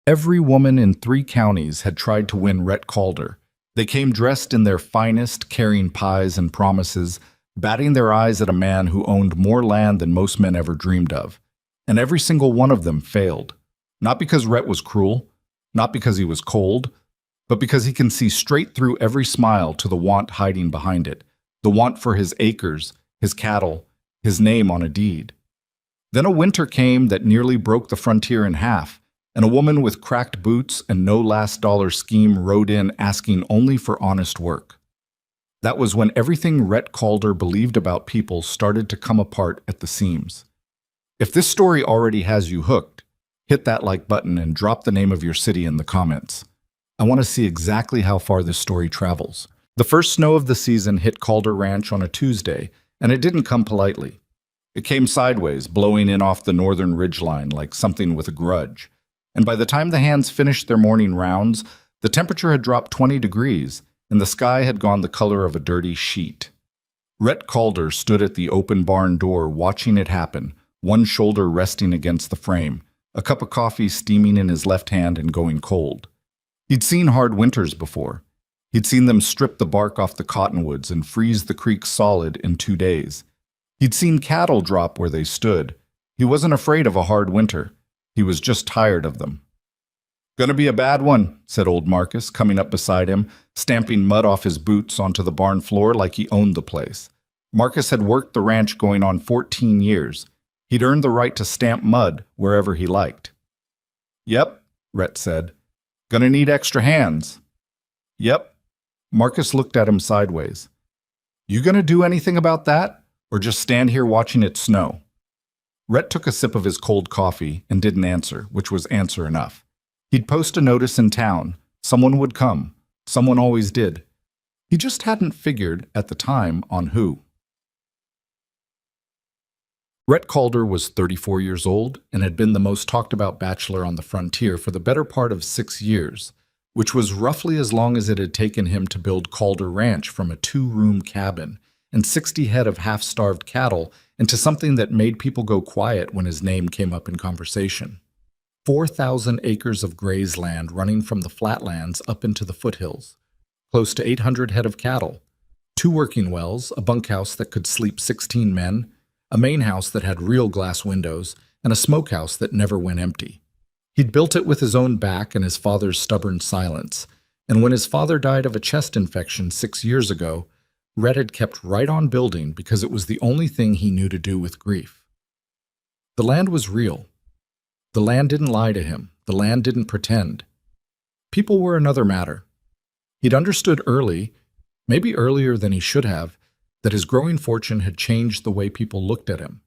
Every woman in 3 counties had tried to win Rhett Calder. They came dressed in their finest, carrying pies and promises, batting their eyes at a man who owned more land than most men ever dreamed of. And every single one of them failed. Not because Rhett was cruel, not because he was cold, but because he can see straight through every smile to the want hiding behind it, the want for his acres, his cattle, his name on a deed. Then a winter came that nearly broke the frontier in half, and a woman with cracked boots and no last dollar scheme rode in asking only for honest work. That was when everything Rhett Calder believed about people started to come apart at the seams. If this story already has you hooked, hit that like button and drop the name of your city in the comments. I want to see exactly how far this story travels. The first snow of the season hit Calder Ranch on a Tuesday, and it didn't come politely. It came sideways, blowing in off the northern ridgeline like something with a grudge. And by the time the hands finished their morning rounds, the temperature had dropped 20 degrees, and the sky had gone the color of a dirty sheet. Rhett Calder stood at the open barn door watching it happen, one shoulder resting against the frame, a cup of coffee steaming in his left hand and going cold. He'd seen hard winters before. He'd seen them strip the bark off the cottonwoods and freeze the creek solid in 2 days. He'd seen cattle drop where they stood. He wasn't afraid of a hard winter. He was just tired of them. "Gonna be a bad one," said old Marcus, coming up beside him, stamping mud off his boots onto the barn floor like he owned the place. Marcus had worked the ranch going on 14 years. He'd earned the right to stamp mud wherever he liked. "Yep," Rhett said. "Gonna need extra hands." "Yep." Marcus looked at him sideways. "You gonna do anything about that, or just stand here watching it snow?" Rhett took a sip of his cold coffee and didn't answer, which was answer enough. He'd post a notice in town. Someone would come. Someone always did. He just hadn't figured, at the time, on who. Rhett Calder was 34 years old and had been the most talked about bachelor on the frontier for the better part of 6 years, which was roughly as long as it had taken him to build Calder Ranch from a 2-room cabin and 60 head of half-starved cattle into something that made people go quiet when his name came up in conversation. 4,000 acres of graze land running from the flatlands up into the foothills, close to 800 head of cattle, 2 working wells, a bunkhouse that could sleep 16 men, a main house that had real glass windows, and a smokehouse that never went empty. He'd built it with his own back and his father's stubborn silence, and when his father died of a chest infection 6 years ago, Rhett had kept right on building because it was the only thing he knew to do with grief. The land was real. The land didn't lie to him. The land didn't pretend. People were another matter. He'd understood early, maybe earlier than he should have, that his growing fortune had changed the way people looked at him.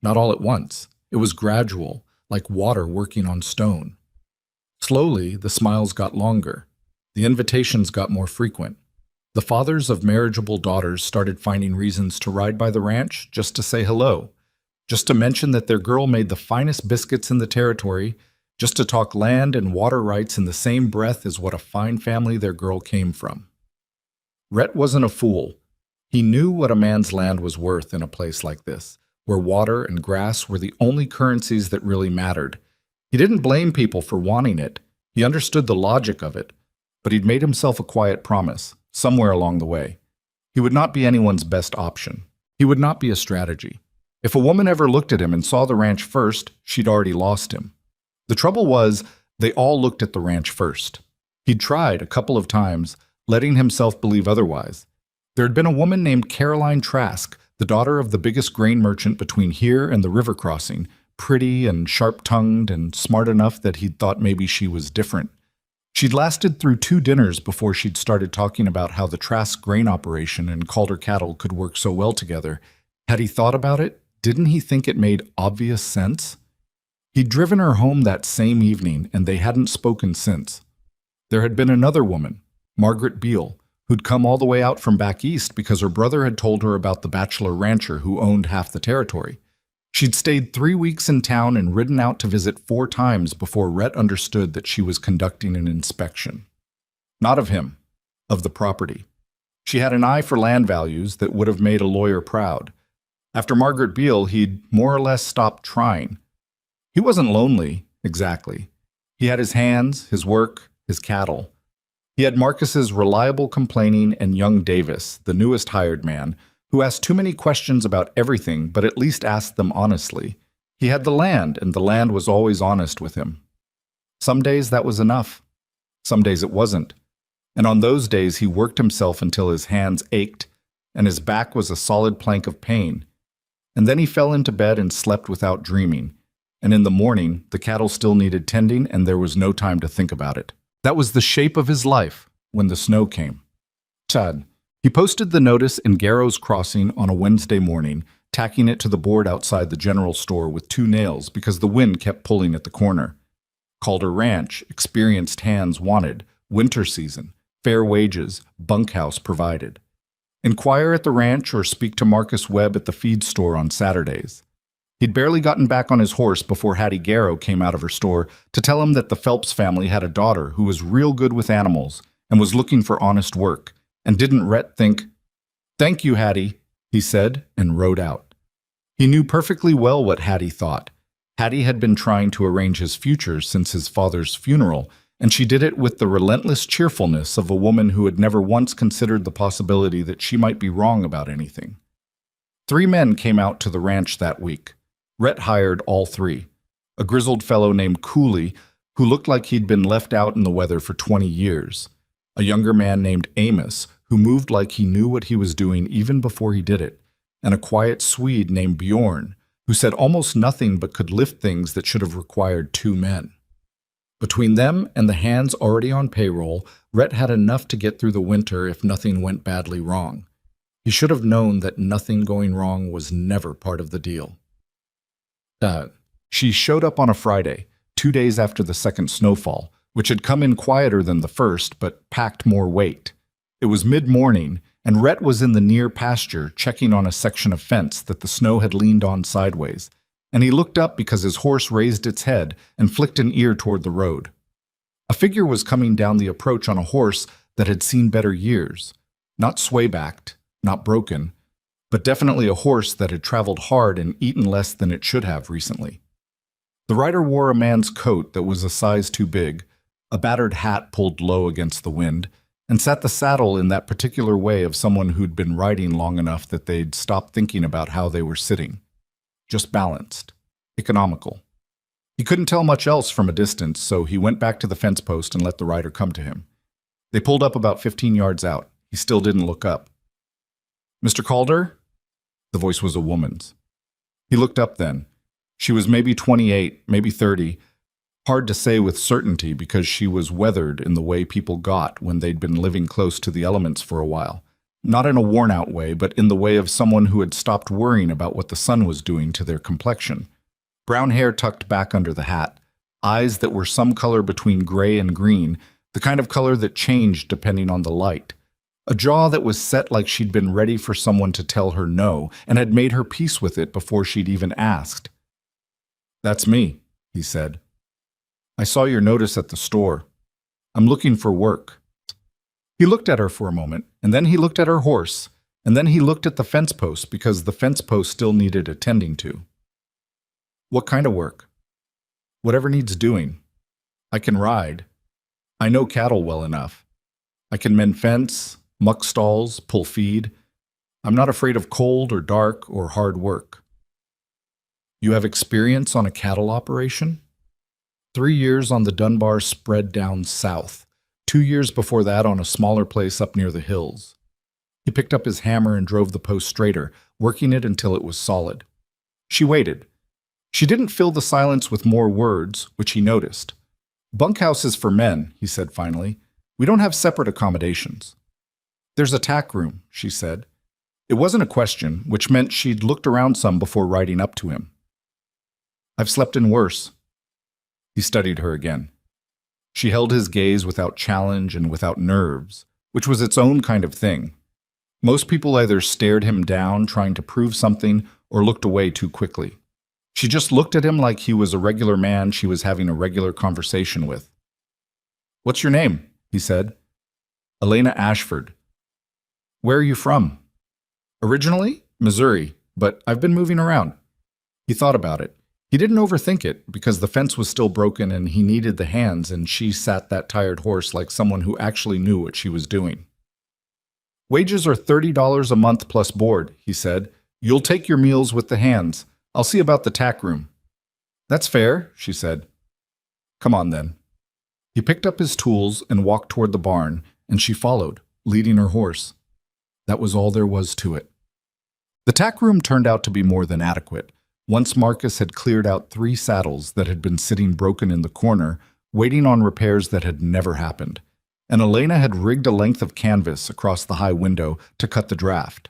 Not all at once. It was gradual, like water working on stone. Slowly, the smiles got longer. The invitations got more frequent. The fathers of marriageable daughters started finding reasons to ride by the ranch just to say hello, just to mention that their girl made the finest biscuits in the territory, just to talk land and water rights in the same breath as what a fine family their girl came from. Rhett wasn't a fool. He knew what a man's land was worth in a place like this, where water and grass were the only currencies that really mattered. He didn't blame people for wanting it. He understood the logic of it, but he'd made himself a quiet promise. Somewhere along the way. He would not be anyone's best option. He would not be a strategy. If a woman ever looked at him and saw the ranch first, she'd already lost him. The trouble was, they all looked at the ranch first. He'd tried a couple of times, letting himself believe otherwise. There had been a woman named Caroline Trask, the daughter of the biggest grain merchant between here and the river crossing, pretty and sharp-tongued and smart enough that he'd thought maybe she was different. She'd lasted through 2 dinners before she'd started talking about how the Trask grain operation and Calder cattle could work so well together. Had he thought about it? Didn't he think it made obvious sense? He'd driven her home that same evening, and they hadn't spoken since. There had been another woman, Margaret Beale, who'd come all the way out from back east because her brother had told her about the bachelor rancher who owned half the territory. She'd stayed 3 weeks in town and ridden out to visit 4 times before Rhett understood that she was conducting an inspection. Not of him, of the property. She had an eye for land values that would have made a lawyer proud. After Margaret Beale, he'd more or less stopped trying. He wasn't lonely, exactly. He had his hands, his work, his cattle. He had Marcus's reliable complaining and young Davis, the newest hired man, who asked too many questions about everything but at least asked them honestly. He had the land, and the land was always honest with him. Some days that was enough. Some days it wasn't. And on those days he worked himself until his hands ached and his back was a solid plank of pain. And then he fell into bed and slept without dreaming. And in the morning, the cattle still needed tending and there was no time to think about it. That was the shape of his life when the snow came. Chad. He posted the notice in Garrow's Crossing on a Wednesday morning, tacking it to the board outside the general store with 2 nails because the wind kept pulling at the corner. Calder Ranch, experienced hands wanted, winter season, fair wages, bunkhouse provided. Inquire at the ranch or speak to Marcus Webb at the feed store on Saturdays. He'd barely gotten back on his horse before Hattie Garrow came out of her store to tell him that the Phelps family had a daughter who was real good with animals and was looking for honest work. And didn't Rhett think, "Thank you, Hattie," he said, and rode out. He knew perfectly well what Hattie thought. Hattie had been trying to arrange his future since his father's funeral, and she did it with the relentless cheerfulness of a woman who had never once considered the possibility that she might be wrong about anything. 3 men came out to the ranch that week. Rhett hired all 3. A grizzled fellow named Cooley, who looked like he'd been left out in the weather for 20 years. A younger man named Amos, who moved like he knew what he was doing even before he did it, and a quiet Swede named Bjorn, who said almost nothing but could lift things that should have required 2 men. Between them and the hands already on payroll, Rhett had enough to get through the winter if nothing went badly wrong. He should have known that nothing going wrong was never part of the deal. She showed up on a Friday, 2 days after the second snowfall, which had come in quieter than the first but packed more weight. It was mid-morning, and Rhett was in the near pasture checking on a section of fence that the snow had leaned on sideways, and he looked up because his horse raised its head and flicked an ear toward the road. A figure was coming down the approach on a horse that had seen better years, not sway-backed, not broken, but definitely a horse that had traveled hard and eaten less than it should have recently. The rider wore a man's coat that was a size too big, a battered hat pulled low against the wind, and sat the saddle in that particular way of someone who'd been riding long enough that they'd stopped thinking about how they were sitting. Just balanced. Economical. He couldn't tell much else from a distance, so he went back to the fence post and let the rider come to him. They pulled up about 15 yards out. He still didn't look up. "Mr. Calder?" The voice was a woman's. He looked up then. She was maybe 28, maybe 30. Hard to say with certainty because she was weathered in the way people got when they'd been living close to the elements for a while. Not in a worn-out way, but in the way of someone who had stopped worrying about what the sun was doing to their complexion. Brown hair tucked back under the hat, eyes that were some color between gray and green, the kind of color that changed depending on the light. A jaw that was set like she'd been ready for someone to tell her no, and had made her peace with it before she'd even asked. "That's me," he said. "I saw your notice at the store. I'm looking for work." He looked at her for a moment, and then he looked at her horse, and then he looked at the fence post because the fence post still needed attending to. "What kind of work?" "Whatever needs doing. I can ride. I know cattle well enough. I can mend fence, muck stalls, pull feed. I'm not afraid of cold or dark or hard work." "You have experience on a cattle operation?" 3 years on the Dunbar spread down south, 2 years before that on a smaller place up near the hills. He picked up his hammer and drove the post straighter, working it until it was solid. She waited. She didn't fill the silence with more words, which he noticed. "Bunkhouse is for men," he said finally. "We don't have separate accommodations." "There's a tack room," she said. It wasn't a question, which meant she'd looked around some before riding up to him. "I've slept in worse." He studied her again. She held his gaze without challenge and without nerves, which was its own kind of thing. Most people either stared him down, trying to prove something, or looked away too quickly. She just looked at him like he was a regular man she was having a regular conversation with. "What's your name?" he said. "Elena Ashford." "Where are you from?" "Originally, Missouri, but I've been moving around." He thought about it. He didn't overthink it because the fence was still broken and he needed the hands, and she sat that tired horse like someone who actually knew what she was doing. "Wages are $30 a month plus board," he said. "You'll take your meals with the hands. I'll see about the tack room." "That's fair," she said. "Come on then." He picked up his tools and walked toward the barn, and she followed, leading her horse. That was all there was to it. The tack room turned out to be more than adequate. Once Marcus had cleared out 3 saddles that had been sitting broken in the corner, waiting on repairs that had never happened, and Elena had rigged a length of canvas across the high window to cut the draft.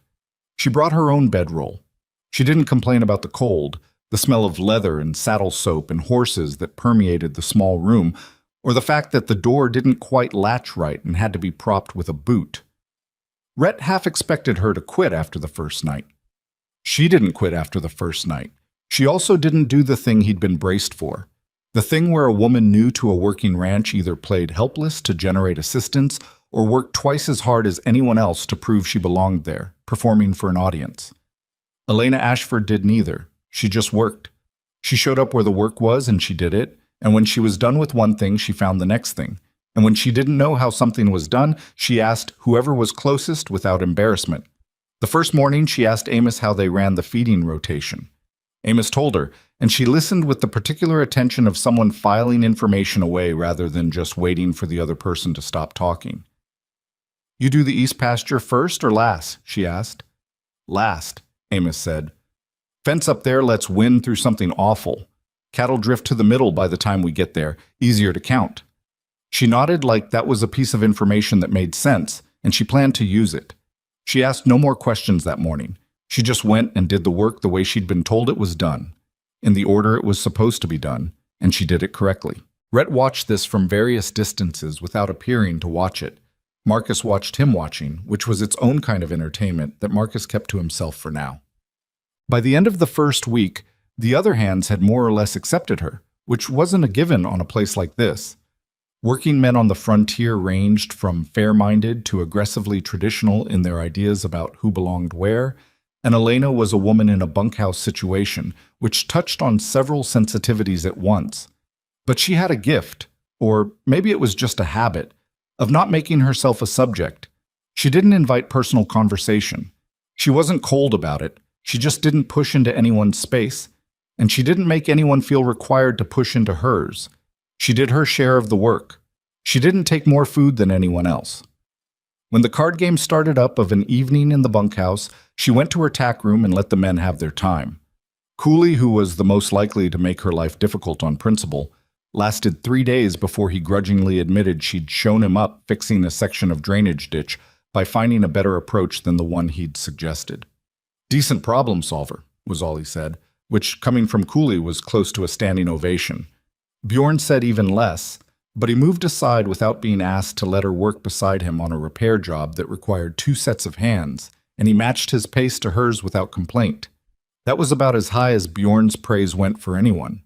She brought her own bedroll. She didn't complain about the cold, the smell of leather and saddle soap and horses that permeated the small room, or the fact that the door didn't quite latch right and had to be propped with a boot. Rhett half expected her to quit after the first night. She didn't quit after the first night. She also didn't do the thing he'd been braced for. The thing where a woman new to a working ranch either played helpless to generate assistance or worked twice as hard as anyone else to prove she belonged there, performing for an audience. Elena Ashford did neither. She just worked. She showed up where the work was and she did it, and when she was done with one thing, she found the next thing. And when she didn't know how something was done, she asked whoever was closest without embarrassment. The first morning, she asked Amos how they ran the feeding rotation. Amos told her, and she listened with the particular attention of someone filing information away rather than just waiting for the other person to stop talking. "You do the east pasture first or last?" she asked. "Last," Amos said. "Fence up there lets wind through something awful. Cattle drift to the middle by the time we get there, easier to count." She nodded like that was a piece of information that made sense, and she planned to use it. She asked no more questions that morning. She just went and did the work the way she'd been told it was done, in the order it was supposed to be done, and she did it correctly. Rhett watched this from various distances without appearing to watch it. Marcus watched him watching, which was its own kind of entertainment that Marcus kept to himself for now. By the end of the first week, the other hands had more or less accepted her, which wasn't a given on a place like this. Working men on the frontier ranged from fair-minded to aggressively traditional in their ideas about who belonged where, and Elena was a woman in a bunkhouse situation, which touched on several sensitivities at once. But she had a gift, or maybe it was just a habit, of not making herself a subject. She didn't invite personal conversation. She wasn't cold about it. She just didn't push into anyone's space, and she didn't make anyone feel required to push into hers. She did her share of the work. She didn't take more food than anyone else. When the card game started up of an evening in the bunkhouse, she went to her tack room and let the men have their time. Cooley, who was the most likely to make her life difficult on principle, lasted 3 days before he grudgingly admitted she'd shown him up fixing a section of drainage ditch by finding a better approach than the one he'd suggested. "Decent problem solver," was all he said, which, coming from Cooley, was close to a standing ovation. Bjorn said even less, but he moved aside without being asked to let her work beside him on a repair job that required 2 sets of hands, and he matched his pace to hers without complaint. That was about as high as Bjorn's praise went for anyone.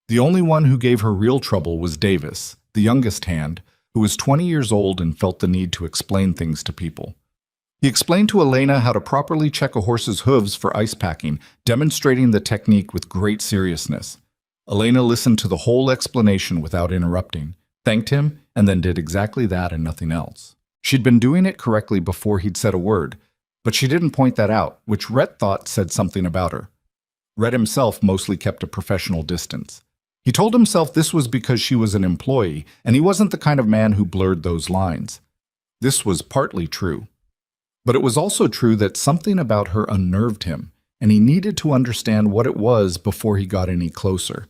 The only one who gave her real trouble was Davis, the youngest hand, who was 20 years old and felt the need to explain things to people. He explained to Elena how to properly check a horse's hooves for ice packing, demonstrating the technique with great seriousness. Elena listened to the whole explanation without interrupting, thanked him, and then did exactly that and nothing else. She'd been doing it correctly before he'd said a word, but she didn't point that out, which Rhett thought said something about her. Rhett himself mostly kept a professional distance. He told himself this was because she was an employee, and he wasn't the kind of man who blurred those lines. This was partly true. But it was also true that something about her unnerved him, and he needed to understand what it was before he got any closer.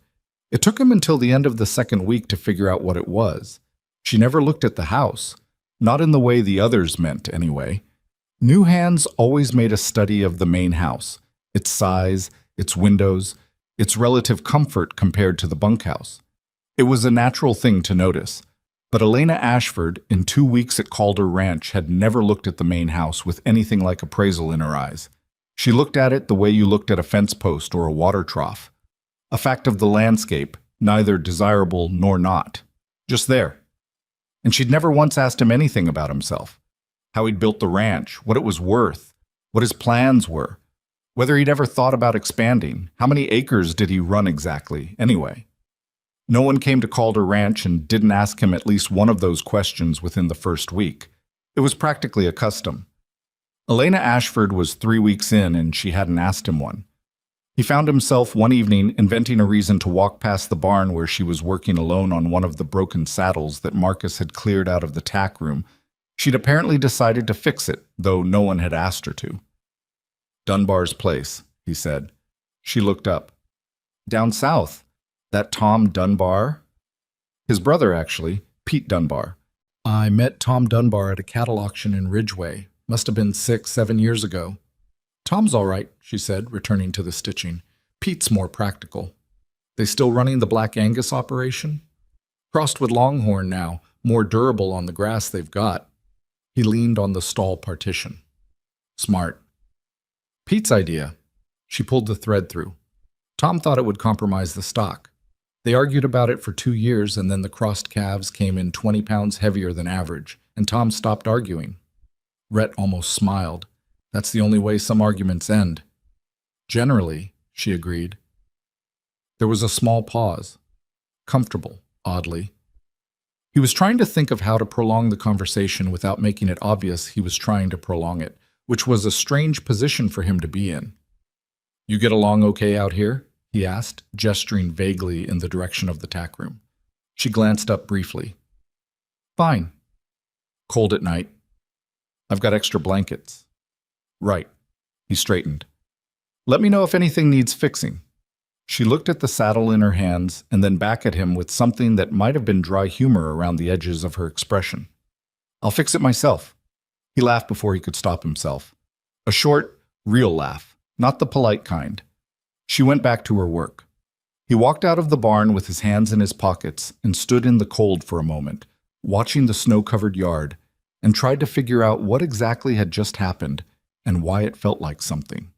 It took him until the end of the second week to figure out what it was. She never looked at the house. Not in the way the others meant, anyway. New hands always made a study of the main house, its size, its windows, its relative comfort compared to the bunkhouse. It was a natural thing to notice. But Elena Ashford, in 2 weeks at Calder Ranch, had never looked at the main house with anything like appraisal in her eyes. She looked at it the way you looked at a fence post or a water trough. A fact of the landscape, neither desirable nor not. Just there. And she'd never once asked him anything about himself. How he'd built the ranch, what it was worth, what his plans were. Whether he'd ever thought about expanding. How many acres did he run exactly, anyway? No one came to Calder Ranch and didn't ask him at least one of those questions within the first week. It was practically a custom. Elena Ashford was 3 weeks in and she hadn't asked him one. He found himself one evening inventing a reason to walk past the barn where she was working alone on one of the broken saddles that Marcus had cleared out of the tack room. She'd apparently decided to fix it, though no one had asked her to. "Dunbar's place," he said. She looked up. "Down south. That Tom Dunbar?" "His brother, actually, Pete Dunbar. I met Tom Dunbar at a cattle auction in Ridgeway. Must have been 6, 7 years ago." "Tom's all right," she said, returning to the stitching. "Pete's more practical." "They still running the Black Angus operation?" "Crossed with Longhorn now, more durable on the grass they've got." He leaned on the stall partition. "Smart." "Pete's idea." She pulled the thread through. "Tom thought it would compromise the stock. They argued about it for 2 years, and then the crossed calves came in 20 pounds heavier than average, and Tom stopped arguing." Rhett almost smiled. "That's the only way some arguments end." "Generally," she agreed. There was a small pause. Comfortable, oddly. He was trying to think of how to prolong the conversation without making it obvious he was trying to prolong it, which was a strange position for him to be in. "You get along okay out here?" he asked, gesturing vaguely in the direction of the tack room. She glanced up briefly. "Fine." "Cold at night?" "I've got extra blankets." "Right." He straightened. "Let me know if anything needs fixing." She looked at the saddle in her hands and then back at him with something that might have been dry humor around the edges of her expression. "I'll fix it myself." He laughed before he could stop himself. A short, real laugh, not the polite kind. She went back to her work. He walked out of the barn with his hands in his pockets and stood in the cold for a moment, watching the snow-covered yard, and tried to figure out what exactly had just happened and why it felt like something.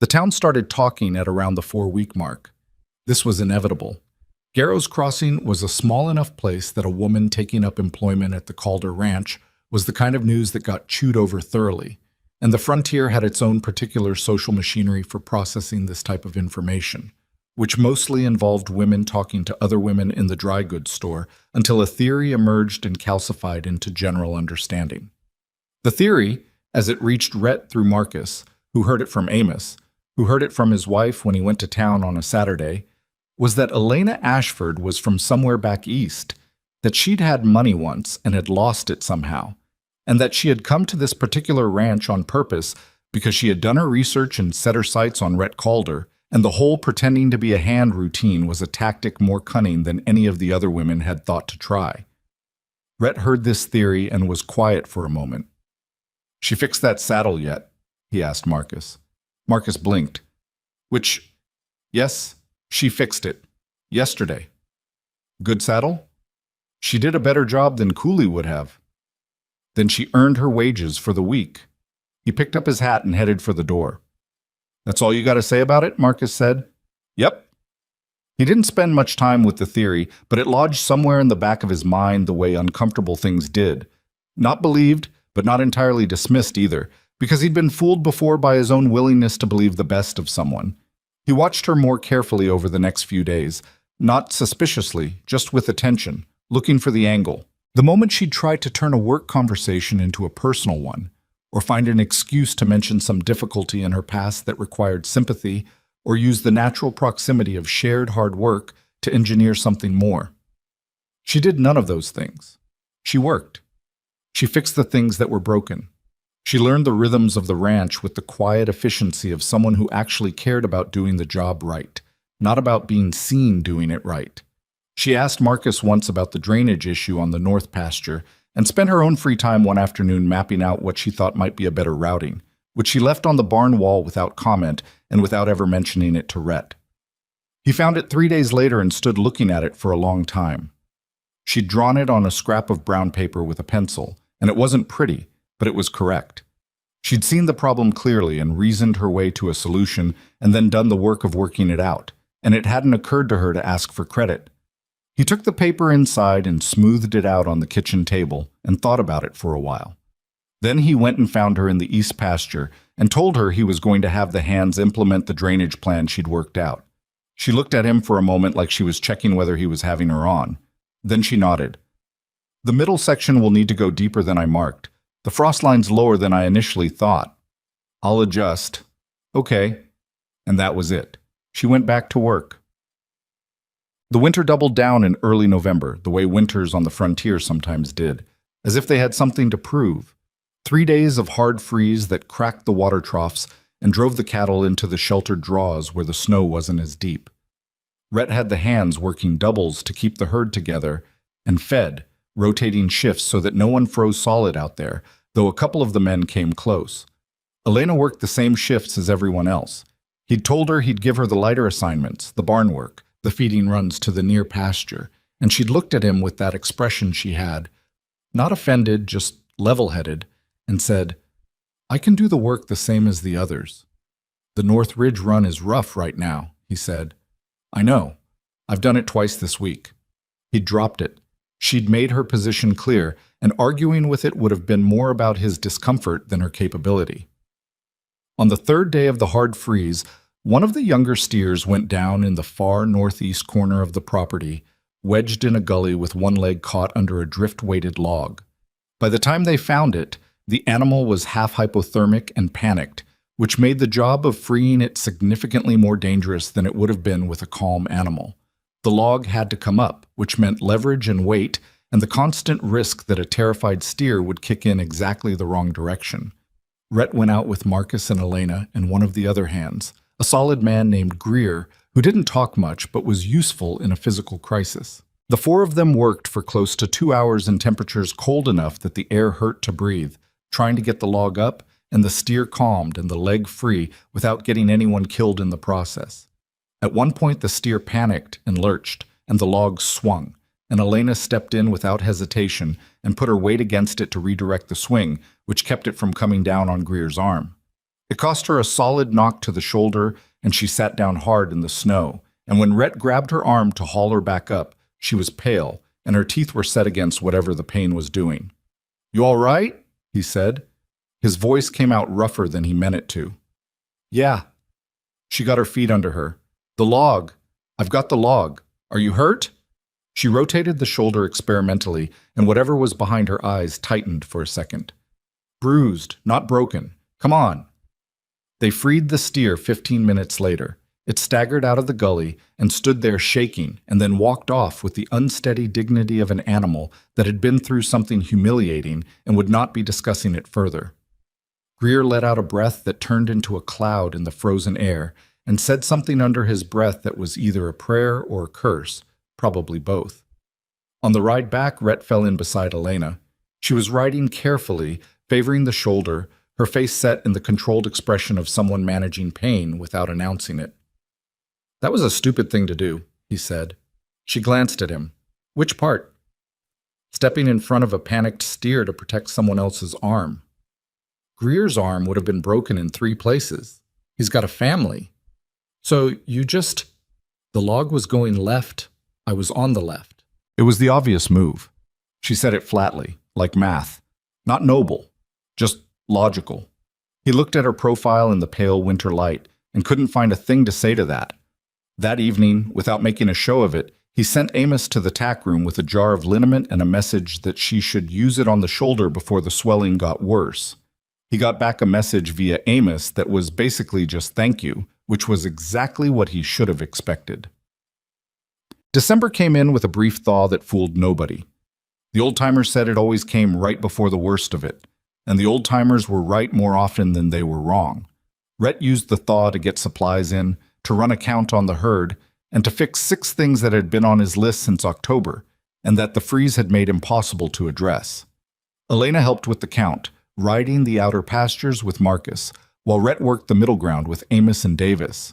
The town started talking at around the 4-week mark. This was inevitable. Garrow's Crossing was a small enough place that a woman taking up employment at the Calder Ranch was the kind of news that got chewed over thoroughly, and the frontier had its own particular social machinery for processing this type of information, which mostly involved women talking to other women in the dry goods store until a theory emerged and calcified into general understanding. The theory, as it reached Rhett through Marcus, who heard it from Amos, who heard it from his wife when he went to town on a Saturday, was that Elena Ashford was from somewhere back east, that she'd had money once and had lost it somehow, and that she had come to this particular ranch on purpose because she had done her research and set her sights on Rhett Calder, and the whole pretending to be a hand routine was a tactic more cunning than any of the other women had thought to try. Rhett heard this theory and was quiet for a moment. "She fixed that saddle yet?" he asked Marcus. Marcus blinked. "Which, yes, she fixed it. Yesterday." "Good saddle?" "She did a better job than Cooley would have." "Then she earned her wages for the week." He picked up his hat and headed for the door. "That's all you got to say about it?" Marcus said. "Yep." He didn't spend much time with the theory, but it lodged somewhere in the back of his mind the way uncomfortable things did. Not believed, but not entirely dismissed either, because he'd been fooled before by his own willingness to believe the best of someone. He watched her more carefully over the next few days, not suspiciously, just with attention, looking for the angle. The moment she'd try to turn a work conversation into a personal one, or find an excuse to mention some difficulty in her past that required sympathy, or use the natural proximity of shared hard work to engineer something more. She did none of those things. She worked. She fixed the things that were broken. She learned the rhythms of the ranch with the quiet efficiency of someone who actually cared about doing the job right, not about being seen doing it right. She asked Marcus once about the drainage issue on the north pasture and spent her own free time one afternoon mapping out what she thought might be a better routing, which she left on the barn wall without comment and without ever mentioning it to Rhett. He found it 3 days later and stood looking at it for a long time. She'd drawn it on a scrap of brown paper with a pencil, and it wasn't pretty, but it was correct. She'd seen the problem clearly and reasoned her way to a solution and then done the work of working it out, and it hadn't occurred to her to ask for credit. He took the paper inside and smoothed it out on the kitchen table and thought about it for a while. Then he went and found her in the east pasture and told her he was going to have the hands implement the drainage plan she'd worked out. She looked at him for a moment like she was checking whether he was having her on. Then she nodded. The middle section will need to go deeper than I marked. The frost line's lower than I initially thought. I'll adjust. Okay. And that was it. She went back to work. The winter doubled down in early November, the way winters on the frontier sometimes did, as if they had something to prove. 3 days of hard freeze that cracked the water troughs and drove the cattle into the sheltered draws where the snow wasn't as deep. Rhett had the hands working doubles to keep the herd together and fed, rotating shifts so that no one froze solid out there, though a couple of the men came close. Elena worked the same shifts as everyone else. He'd told her he'd give her the lighter assignments, the barn work, the feeding runs to the near pasture, and she'd looked at him with that expression she had, not offended, just level-headed, and said, I can do the work the same as the others. The North Ridge run is rough right now, he said. I know. I've done it twice this week. He'd dropped it. She'd made her position clear, and arguing with it would have been more about his discomfort than her capability. On the third day of the hard freeze, one of the younger steers went down in the far northeast corner of the property, wedged in a gully with one leg caught under a drift-weighted log. By the time they found it, the animal was half hypothermic and panicked, which made the job of freeing it significantly more dangerous than it would have been with a calm animal. The log had to come up, which meant leverage and weight, and the constant risk that a terrified steer would kick in exactly the wrong direction. Rhett went out with Marcus and Elena and one of the other hands, a solid man named Greer, who didn't talk much but was useful in a physical crisis. The 4 of them worked for close to 2 hours in temperatures cold enough that the air hurt to breathe, trying to get the log up and the steer calmed and the leg free without getting anyone killed in the process. At one point the steer panicked and lurched, and the log swung, and Elena stepped in without hesitation and put her weight against it to redirect the swing, which kept it from coming down on Greer's arm. It cost her a solid knock to the shoulder, and she sat down hard in the snow, and when Rhett grabbed her arm to haul her back up, she was pale, and her teeth were set against whatever the pain was doing. You all right? He said. His voice came out rougher than he meant it to. Yeah. She got her feet under her. The log. I've got the log. Are you hurt? She rotated the shoulder experimentally, and whatever was behind her eyes tightened for a second. Bruised, not broken. Come on. They freed the steer 15 minutes later. It staggered out of the gully and stood there shaking, and then walked off with the unsteady dignity of an animal that had been through something humiliating and would not be discussing it further. Greer let out a breath that turned into a cloud in the frozen air and said something under his breath that was either a prayer or a curse, probably both. On the ride back, Rhett fell in beside Elena. She was riding carefully, favoring the shoulder, her face set in the controlled expression of someone managing pain without announcing it. That was a stupid thing to do, he said. She glanced at him. Which part? Stepping in front of a panicked steer to protect someone else's arm. Greer's arm would have been broken in 3 places. He's got a family. So you just... The log was going left. I was on the left. It was the obvious move. She said it flatly, like math. Not noble, just logical. He looked at her profile in the pale winter light and couldn't find a thing to say to that. That evening, without making a show of it, he sent Amos to the tack room with a jar of liniment and a message that she should use it on the shoulder before the swelling got worse. He got back a message via Amos that was basically just thank you, which was exactly what he should have expected. December came in with a brief thaw that fooled nobody. The old-timers said it always came right before the worst of it, and the old-timers were right more often than they were wrong. Rhett used the thaw to get supplies in, to run a count on the herd, and to fix 6 things that had been on his list since October, and that the freeze had made impossible to address. Elena helped with the count, riding the outer pastures with Marcus, while Rhett worked the middle ground with Amos and Davis.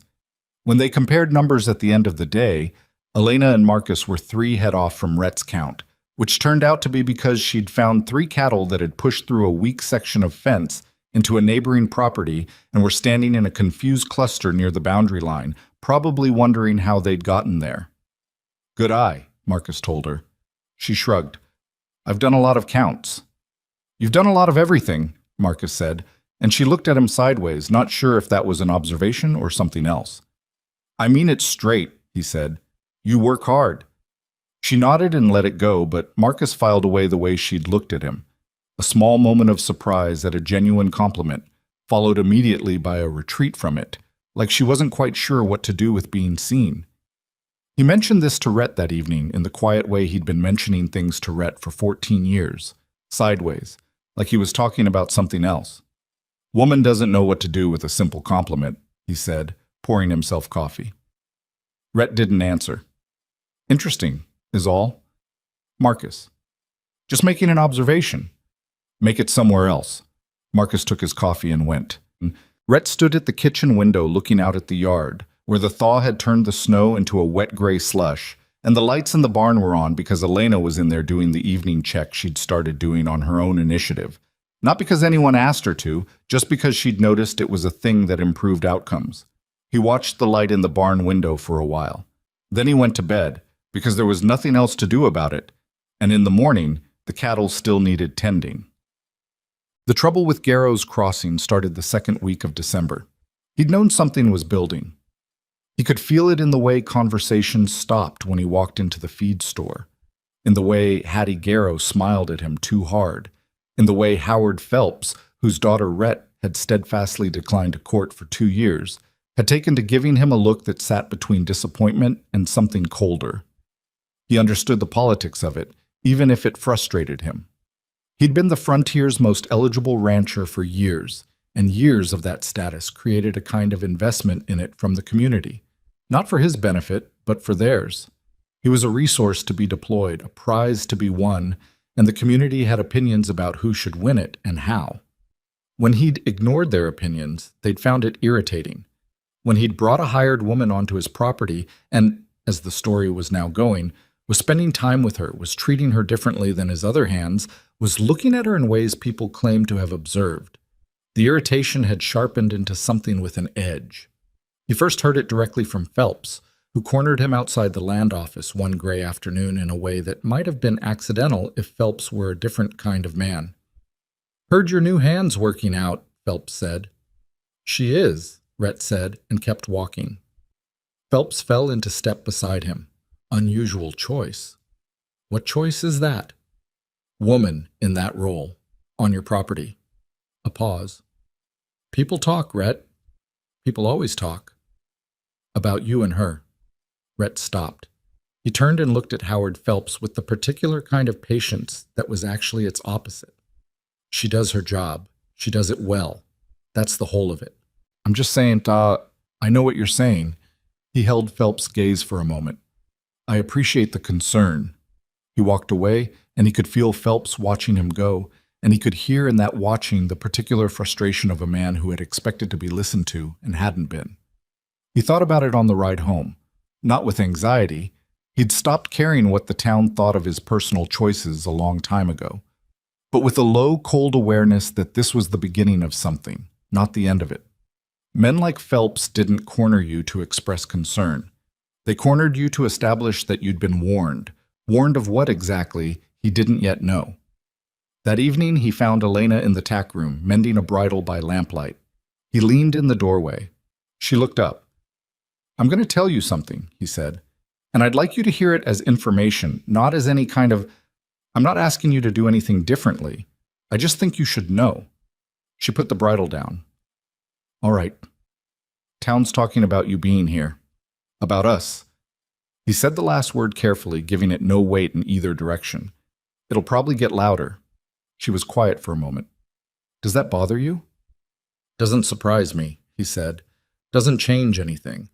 When they compared numbers at the end of the day, Elena and Marcus were 3 head off from Rhett's count, which turned out to be because she'd found 3 cattle that had pushed through a weak section of fence into a neighboring property and were standing in a confused cluster near the boundary line, probably wondering how they'd gotten there. Good eye, Marcus told her. She shrugged. I've done a lot of counts. You've done a lot of everything, Marcus said, and she looked at him sideways, not sure if that was an observation or something else. I mean it straight, he said. You work hard. She nodded and let it go, but Marcus filed away the way she'd looked at him. A small moment of surprise at a genuine compliment, followed immediately by a retreat from it, like she wasn't quite sure what to do with being seen. He mentioned this to Rhett that evening in the quiet way he'd been mentioning things to Rhett for 14 years, sideways, like he was talking about something else. Woman doesn't know what to do with a simple compliment, he said, pouring himself coffee. Rhett didn't answer. Interesting, is all. Marcus. Just making an observation. Make it somewhere else. Marcus took his coffee and went. Rhett stood at the kitchen window looking out at the yard, where the thaw had turned the snow into a wet gray slush, and the lights in the barn were on because Elena was in there doing the evening check she'd started doing on her own initiative. Not because anyone asked her to, just because she'd noticed it was a thing that improved outcomes. He watched the light in the barn window for a while. Then he went to bed, because there was nothing else to do about it, and in the morning, the cattle still needed tending. The trouble with Garrow's Crossing started the second week of December. He'd known something was building. He could feel it in the way conversations stopped when he walked into the feed store, in the way Hattie Garrow smiled at him too hard, in the way Howard Phelps, whose daughter Rhett had steadfastly declined to court for 2 years, had taken to giving him a look that sat between disappointment and something colder. He understood the politics of it, even if it frustrated him. He'd been the frontier's most eligible rancher for years, and years of that status created a kind of investment in it from the community. Not for his benefit, but for theirs. He was a resource to be deployed, a prize to be won, and the community had opinions about who should win it and how. When he'd ignored their opinions, they'd found it irritating. When he'd brought a hired woman onto his property and, as the story was now going, was spending time with her, was treating her differently than his other hands, was looking at her in ways people claimed to have observed. The irritation had sharpened into something with an edge. He first heard it directly from Phelps, who cornered him outside the land office one gray afternoon in a way that might have been accidental if Phelps were a different kind of man. Heard your new hand's working out, Phelps said. She is, Rhett said, and kept walking. Phelps fell into step beside him. Unusual choice. What choice is that? Woman in that role, on your property. A pause. People talk, Rhett. People always talk. About you and her. Rhett stopped. He turned and looked at Howard Phelps with the particular kind of patience that was actually its opposite. She does her job. She does it well. That's the whole of it. I'm just saying, I know what you're saying. He held Phelps' gaze for a moment. I appreciate the concern. He walked away, and he could feel Phelps watching him go, and he could hear in that watching the particular frustration of a man who had expected to be listened to and hadn't been. He thought about it on the ride home. Not with anxiety. He'd stopped caring what the town thought of his personal choices a long time ago, but with a low, cold awareness that this was the beginning of something, not the end of it. Men like Phelps didn't corner you to express concern. They cornered you to establish that you'd been warned. Warned of what exactly, he didn't yet know. That evening, he found Elena in the tack room, mending a bridle by lamplight. He leaned in the doorway. She looked up. I'm going to tell you something, he said, and I'd like you to hear it as information, not as any kind of, I'm not asking you to do anything differently. I just think you should know. She put the bridle down. All right. Town's talking about you being here. About us. He said the last word carefully, giving it no weight in either direction. It'll probably get louder. She was quiet for a moment. Does that bother you? Doesn't surprise me, he said. Doesn't change anything.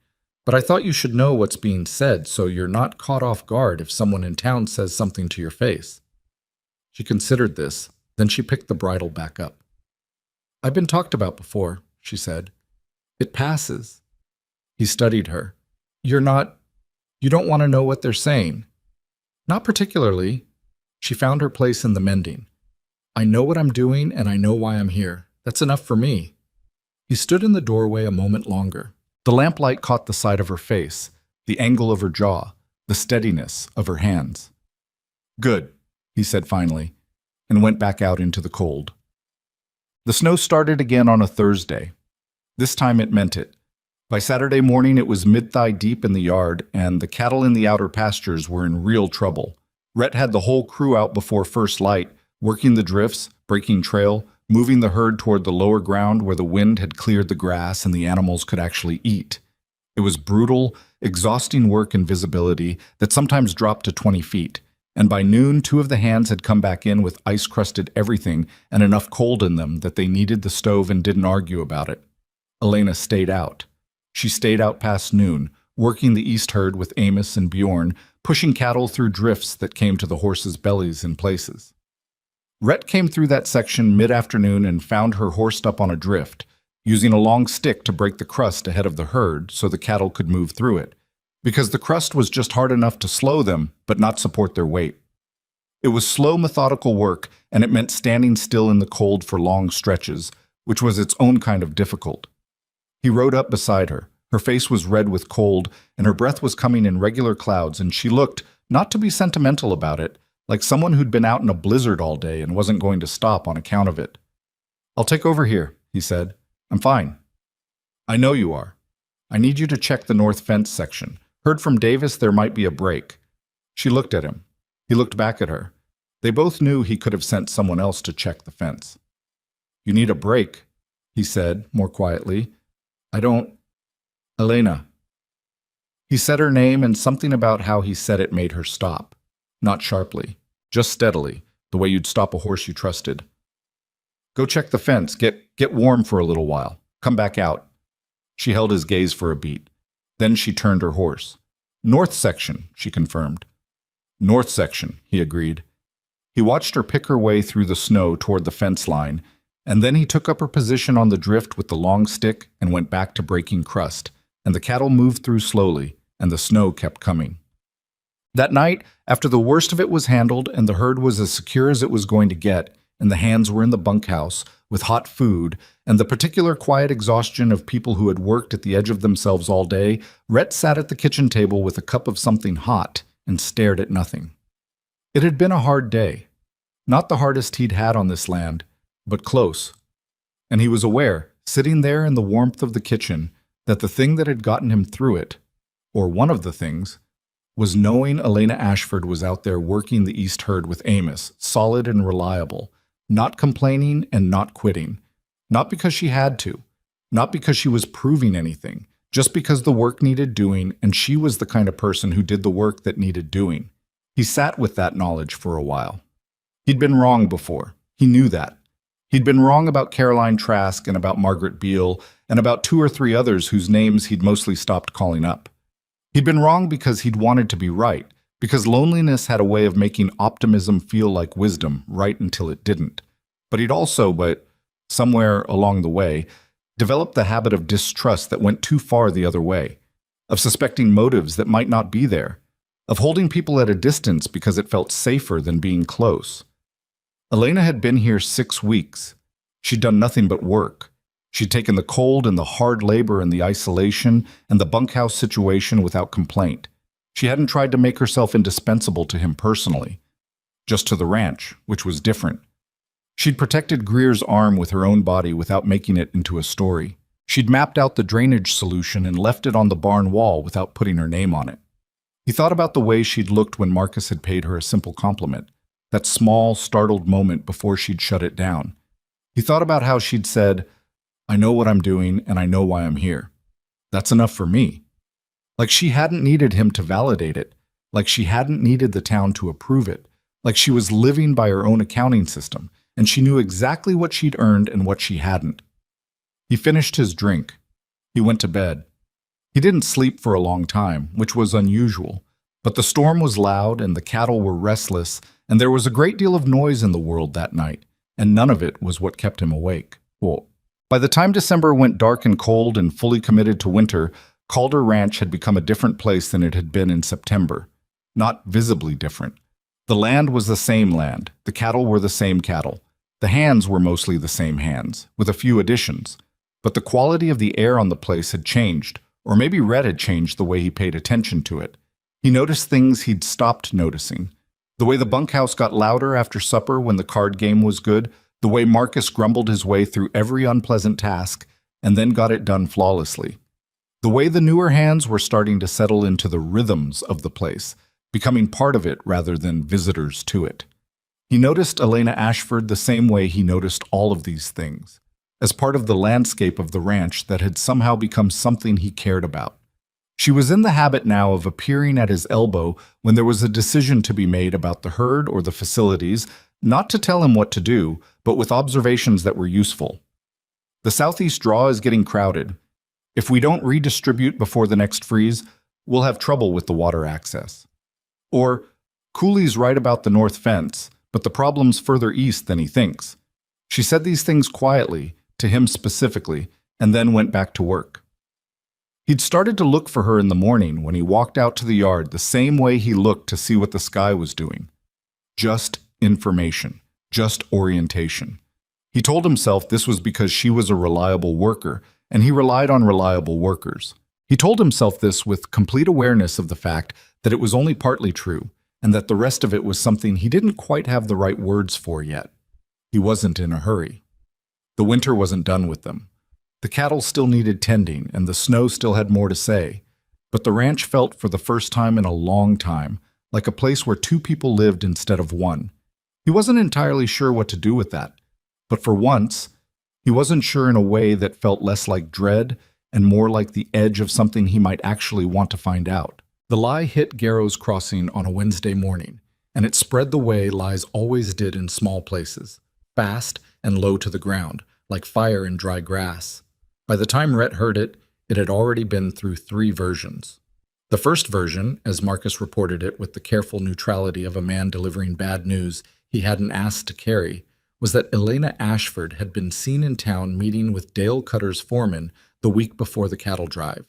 But I thought you should know what's being said so you're not caught off guard if someone in town says something to your face. She considered this, then she picked the bridle back up. I've been talked about before, she said. It passes. He studied her. You don't want to know what they're saying. Not particularly. She found her place in the mending. I know what I'm doing and I know why I'm here. That's enough for me. He stood in the doorway a moment longer. The lamplight caught the side of her face, the angle of her jaw, the steadiness of her hands. Good, he said finally, and went back out into the cold. The snow started again on a Thursday. This time it meant it. By Saturday morning, it was mid-thigh deep in the yard, and the cattle in the outer pastures were in real trouble. Rhett had the whole crew out before first light, working the drifts, breaking trail, moving the herd toward the lower ground where the wind had cleared the grass and the animals could actually eat. It was brutal, exhausting work and visibility that sometimes dropped to 20 feet, and by noon 2 of the hands had come back in with ice-crusted everything and enough cold in them that they needed the stove and didn't argue about it. Elena stayed out. She stayed out past noon, working the east herd with Amos and Bjorn, pushing cattle through drifts that came to the horses' bellies in places. Rhett came through that section mid-afternoon and found her horsed up on a drift, using a long stick to break the crust ahead of the herd so the cattle could move through it, because the crust was just hard enough to slow them but not support their weight. It was slow, methodical work, and it meant standing still in the cold for long stretches, which was its own kind of difficult. He rode up beside her. Her face was red with cold, and her breath was coming in regular clouds, and she looked, not to be sentimental about it, like someone who'd been out in a blizzard all day and wasn't going to stop on account of it. "I'll take over here," he said. "I'm fine." "I know you are. I need you to check the north fence section. Heard from Davis there might be a break." She looked at him. He looked back at her. They both knew he could have sent someone else to check the fence. "You need a break," he said, more quietly. "I don't... Elena." He said her name, and something about how he said it made her stop. Not sharply, just steadily, the way you'd stop a horse you trusted. "Go check the fence. Get warm for a little while. Come back out." She held his gaze for a beat. Then she turned her horse. "North section," she confirmed. "North section," he agreed. He watched her pick her way through the snow toward the fence line, and then he took up her position on the drift with the long stick and went back to breaking crust, and the cattle moved through slowly, and the snow kept coming. That night, after the worst of it was handled and the herd was as secure as it was going to get, and the hands were in the bunkhouse with hot food and the particular quiet exhaustion of people who had worked at the edge of themselves all day, Rhett sat at the kitchen table with a cup of something hot and stared at nothing. It had been a hard day. Not the hardest he'd had on this land, but close. And he was aware, sitting there in the warmth of the kitchen, that the thing that had gotten him through it, or one of the things, was knowing Elena Ashford was out there working the east herd with Amos, solid and reliable, not complaining and not quitting. Not because she had to, not because she was proving anything, just because the work needed doing and she was the kind of person who did the work that needed doing. He sat with that knowledge for a while. He'd been wrong before. He knew that. He'd been wrong about Caroline Trask and about Margaret Beale and about 2 or 3 others whose names he'd mostly stopped calling up. He'd been wrong because he'd wanted to be right, because loneliness had a way of making optimism feel like wisdom right until it didn't. But he'd also, somewhere along the way, developed the habit of distrust that went too far the other way, of suspecting motives that might not be there, of holding people at a distance because it felt safer than being close. Elena had been here 6 weeks. She'd done nothing but work. She'd taken the cold and the hard labor and the isolation and the bunkhouse situation without complaint. She hadn't tried to make herself indispensable to him personally, just to the ranch, which was different. She'd protected Greer's arm with her own body without making it into a story. She'd mapped out the drainage solution and left it on the barn wall without putting her name on it. He thought about the way she'd looked when Marcus had paid her a simple compliment, that small, startled moment before she'd shut it down. He thought about how she'd said, "I know what I'm doing and I know why I'm here. That's enough for me." Like she hadn't needed him to validate it, like she hadn't needed the town to approve it, like she was living by her own accounting system, and she knew exactly what she'd earned and what she hadn't. He finished his drink. He went to bed. He didn't sleep for a long time, which was unusual, but the storm was loud and the cattle were restless, and there was a great deal of noise in the world that night, and none of it was what kept him awake. Well, by the time December went dark and cold and fully committed to winter, Calder Ranch had become a different place than it had been in September. Not visibly different. The land was the same land. The cattle were the same cattle. The hands were mostly the same hands, with a few additions. But the quality of the air on the place had changed, or maybe Rhett had changed the way he paid attention to it. He noticed things he'd stopped noticing. The way the bunkhouse got louder after supper when the card game was good, The way Marcus grumbled his way through every unpleasant task and then got it done flawlessly. The way the newer hands were starting to settle into the rhythms of the place, becoming part of it rather than visitors to it. He noticed Elena Ashford the same way he noticed all of these things, as part of the landscape of the ranch that had somehow become something he cared about. She was in the habit now of appearing at his elbow when there was a decision to be made about the herd or the facilities, not to tell him what to do, but with observations that were useful. The southeast draw is getting crowded. If we don't redistribute before the next freeze, we'll have trouble with the water access. Or, Cooley's right about the north fence, but the problem's further east than he thinks. She said these things quietly, to him specifically, and then went back to work. He'd started to look for her in the morning when he walked out to the yard the same way he looked to see what the sky was doing. Just information, just orientation. He told himself this was because she was a reliable worker, and he relied on reliable workers. He told himself this with complete awareness of the fact that it was only partly true, and that the rest of it was something he didn't quite have the right words for yet. He wasn't in a hurry. The winter wasn't done with them. The cattle still needed tending, and the snow still had more to say. But the ranch felt for the first time in a long time like a place where two people lived instead of one. He wasn't entirely sure what to do with that, but for once, he wasn't sure in a way that felt less like dread and more like the edge of something he might actually want to find out. The lie hit Garrow's Crossing on a Wednesday morning, and it spread the way lies always did in small places, fast and low to the ground, like fire in dry grass. By the time Rhett heard it, it had already been through 3 versions. The first version, as Marcus reported it with the careful neutrality of a man delivering bad news he hadn't asked to carry, was that Elena Ashford had been seen in town meeting with Dale Cutter's foreman the week before the cattle drive.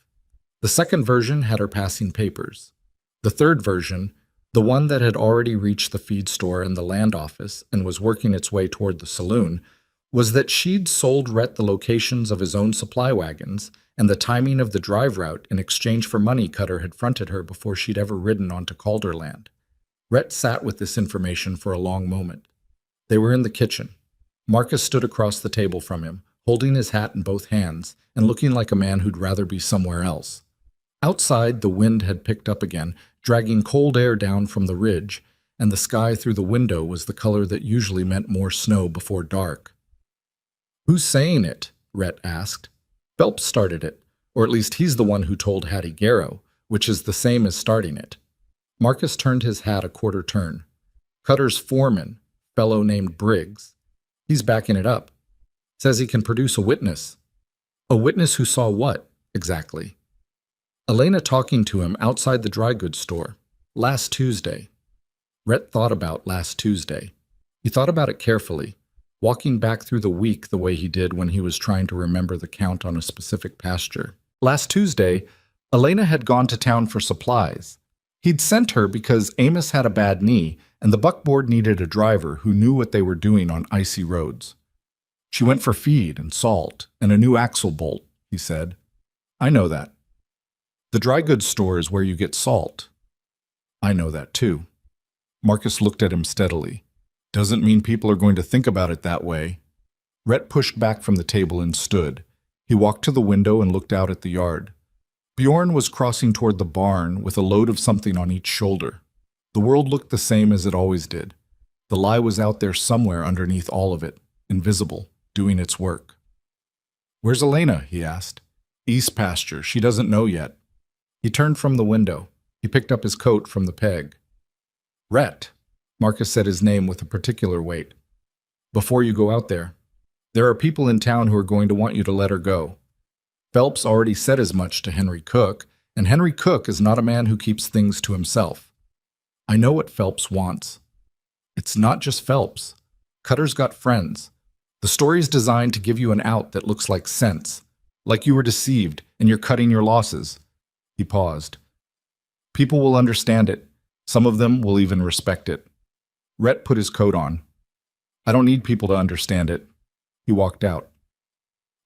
The second version had her passing papers. The third version, the one that had already reached the feed store and the land office and was working its way toward the saloon, was that she'd sold Rhett the locations of his own supply wagons and the timing of the drive route in exchange for money Cutter had fronted her before she'd ever ridden onto Calderland. Rhett sat with this information for a long moment. They were in the kitchen. Marcus stood across the table from him, holding his hat in both hands and looking like a man who'd rather be somewhere else. Outside, the wind had picked up again, dragging cold air down from the ridge, and the sky through the window was the color that usually meant more snow before dark. "Who's saying it?" Rhett asked. "Phelps started it, or at least he's the one who told Hattie Garrow, which is the same as starting it." Marcus turned his hat a quarter turn. "Cutter's foreman, fellow named Briggs. He's backing it up. Says he can produce a witness." "A witness who saw what, exactly?" "Elena talking to him outside the dry goods store. Last Tuesday." Rhett thought about last Tuesday. He thought about it carefully, walking back through the week the way he did when he was trying to remember the count on a specific pasture. Last Tuesday, Elena had gone to town for supplies. He'd sent her because Amos had a bad knee, and the buckboard needed a driver who knew what they were doing on icy roads. "She went for feed and salt and a new axle bolt," he said. "I know that." "The dry goods store is where you get salt." "I know that too." Marcus looked at him steadily. "Doesn't mean people are going to think about it that way." Rhett pushed back from the table and stood. He walked to the window and looked out at the yard. Bjorn was crossing toward the barn with a load of something on each shoulder. The world looked the same as it always did. The lie was out there somewhere underneath all of it, invisible, doing its work. "Where's Elena?" he asked. "East pasture. She doesn't know yet." He turned from the window. He picked up his coat from the peg. "Rhett." Marcus said his name with a particular weight. "Before you go out there, there are people in town who are going to want you to let her go. Phelps already said as much to Henry Cook, and Henry Cook is not a man who keeps things to himself. I know what Phelps wants. It's not just Phelps. Cutter's got friends. The story's designed to give you an out that looks like sense, like you were deceived and you're cutting your losses." He paused. "People will understand it. Some of them will even respect it." Rhett put his coat on. "I don't need people to understand it." He walked out.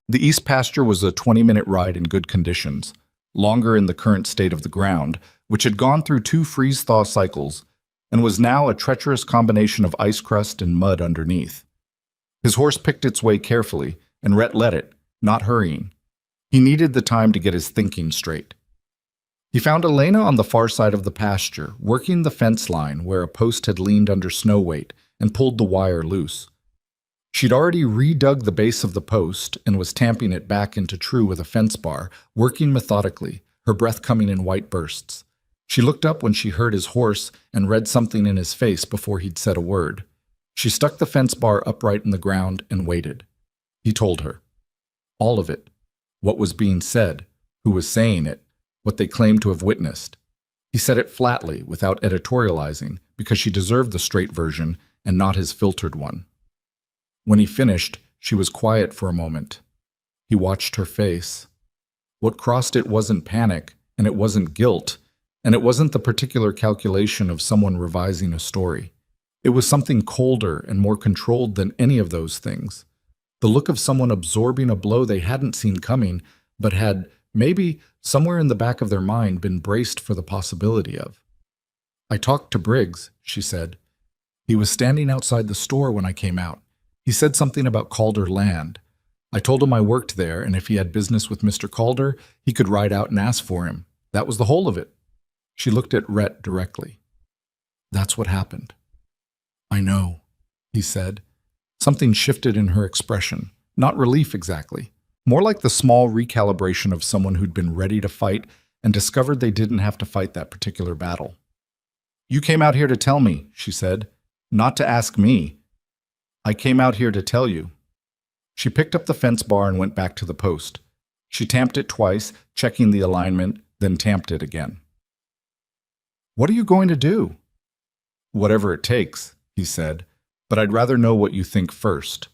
The east pasture was a 20-minute ride in good conditions, longer in the current state of the ground, which had gone through 2 freeze-thaw cycles and was now a treacherous combination of ice crust and mud underneath. His horse picked its way carefully, and Rhett led it, not hurrying. He needed the time to get his thinking straight. He found Elena on the far side of the pasture, working the fence line where a post had leaned under snow weight, and pulled the wire loose. She'd already redug the base of the post and was tamping it back into true with a fence bar, working methodically, her breath coming in white bursts. She looked up when she heard his horse and read something in his face before he'd said a word. She stuck the fence bar upright in the ground and waited. He told her. All of it. What was being said, who was saying it, what they claimed to have witnessed. He said it flatly, without editorializing, because she deserved the straight version and not his filtered one. When he finished, she was quiet for a moment. He watched her face. What crossed it wasn't panic, and it wasn't guilt, and it wasn't the particular calculation of someone revising a story. It was something colder and more controlled than any of those things. The look of someone absorbing a blow they hadn't seen coming, but had, maybe, somewhere in the back of their mind been braced for the possibility of. I talked to Briggs, she said. He was standing outside the store when I came out. He said something about Calder land. I told him I worked there, and if he had business with Mr. Calder, he could ride out and ask for him. That was the whole of it. She looked at Rhett directly. That's what happened. I know, he said. Something shifted in her expression. Not relief exactly. More like the small recalibration of someone who'd been ready to fight and discovered they didn't have to fight that particular battle. You came out here to tell me, she said. Not to ask me. I came out here to tell you. She picked up the fence bar and went back to the post. She tamped it twice, checking the alignment, then tamped it again. What are you going to do? Whatever it takes, he said, but I'd rather know what you think first.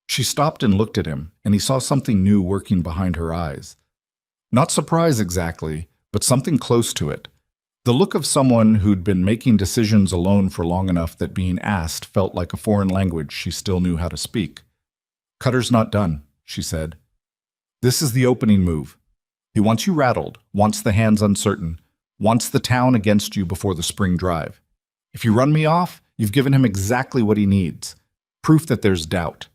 She stopped and looked at him, and he saw something new working behind her eyes. Not surprise exactly, but something close to it. The look of someone who'd been making decisions alone for long enough that being asked felt like a foreign language she still knew how to speak. Cutter's not done, she said. This is the opening move. He wants you rattled, wants the hands uncertain, wants the town against you before the spring drive. If you run me off, you've given him exactly what he needs. Proof that there's doubt.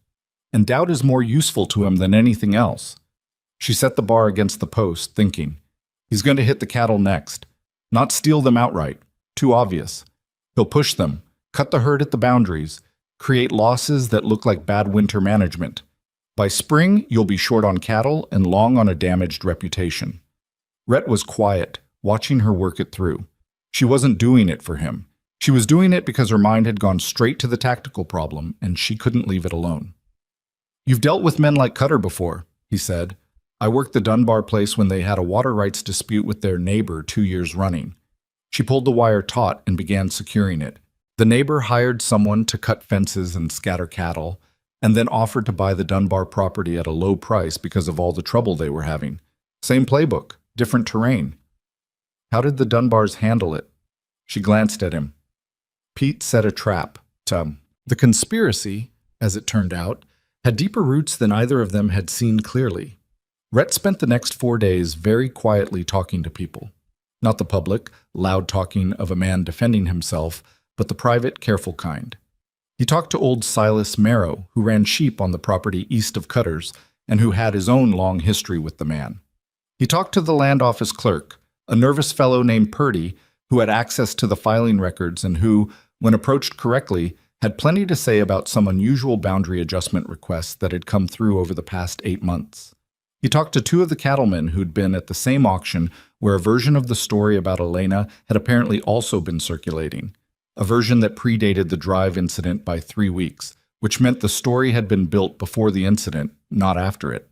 And doubt is more useful to him than anything else. She set the bar against the post, thinking, he's going to hit the cattle next. Not steal them outright. Too obvious. He'll push them, cut the herd at the boundaries, create losses that look like bad winter management. By spring, you'll be short on cattle and long on a damaged reputation. Rhett was quiet, watching her work it through. She wasn't doing it for him. She was doing it because her mind had gone straight to the tactical problem, and she couldn't leave it alone. You've dealt with men like Cutter before, he said. I worked the Dunbar place when they had a water rights dispute with their neighbor 2 years running. She pulled the wire taut and began securing it. The neighbor hired someone to cut fences and scatter cattle, and then offered to buy the Dunbar property at a low price because of all the trouble they were having. Same playbook, different terrain. How did the Dunbars handle it? She glanced at him. Pete set a trap. The conspiracy, as it turned out, had deeper roots than either of them had seen clearly. Rhett spent the next 4 days very quietly talking to people. Not the public, loud talking of a man defending himself, but the private, careful kind. He talked to old Silas Marrow, who ran sheep on the property east of Cutter's, and who had his own long history with the man. He talked to the land office clerk, a nervous fellow named Purdy, who had access to the filing records and who, when approached correctly, had plenty to say about some unusual boundary adjustment requests that had come through over the past 8 months. He talked to 2 of the cattlemen who'd been at the same auction where a version of the story about Elena had apparently also been circulating, a version that predated the drive incident by 3 weeks, which meant the story had been built before the incident, not after it.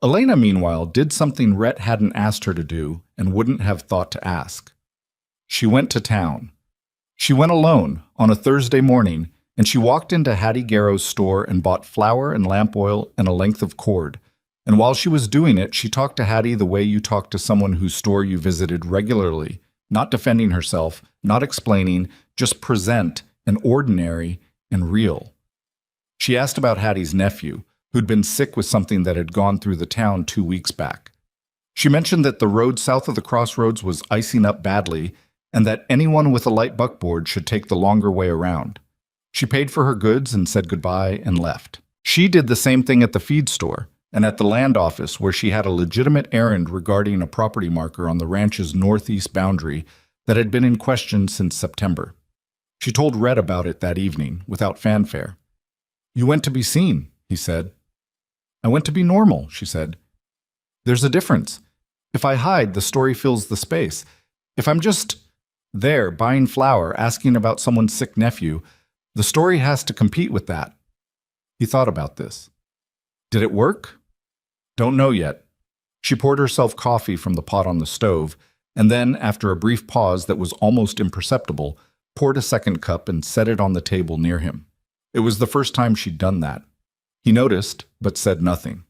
Elena, meanwhile, did something Rhett hadn't asked her to do and wouldn't have thought to ask. She went to town. She went alone on a Thursday morning, and she walked into Hattie Garrow's store and bought flour and lamp oil and a length of cord. And while she was doing it, she talked to Hattie the way you talk to someone whose store you visited regularly, not defending herself, not explaining, just present and ordinary and real. She asked about Hattie's nephew, who'd been sick with something that had gone through the town 2 weeks back. She mentioned that the road south of the crossroads was icing up badly and that anyone with a light buckboard should take the longer way around. She paid for her goods and said goodbye and left. She did the same thing at the feed store and at the land office, where she had a legitimate errand regarding a property marker on the ranch's northeast boundary that had been in question since September. She told Rhett about it that evening, without fanfare. "You went to be seen," he said. "I went to be normal," she said. "There's a difference. If I hide, the story fills the space. If I'm just there buying flour, asking about someone's sick nephew, the story has to compete with that." He thought about this. Did it work? Don't know yet. She poured herself coffee from the pot on the stove, and then, after a brief pause that was almost imperceptible, poured a second cup and set it on the table near him. It was the first time she'd done that. He noticed, but said nothing.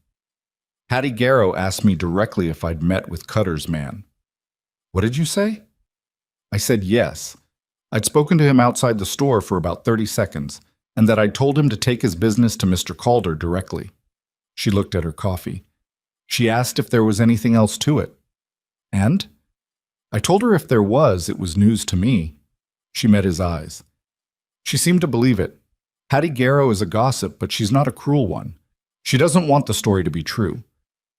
"Hattie Garrow asked me directly if I'd met with Cutter's man." "What did you say?" "I said yes. I'd spoken to him outside the store for about 30 seconds, and that I'd told him to take his business to Mr. Calder directly." She looked at her coffee. She asked if there was anything else to it. "And?" "I told her if there was, it was news to me." She met his eyes. She seemed to believe it. Hattie Garrow is a gossip, but she's not a cruel one. She doesn't want the story to be true.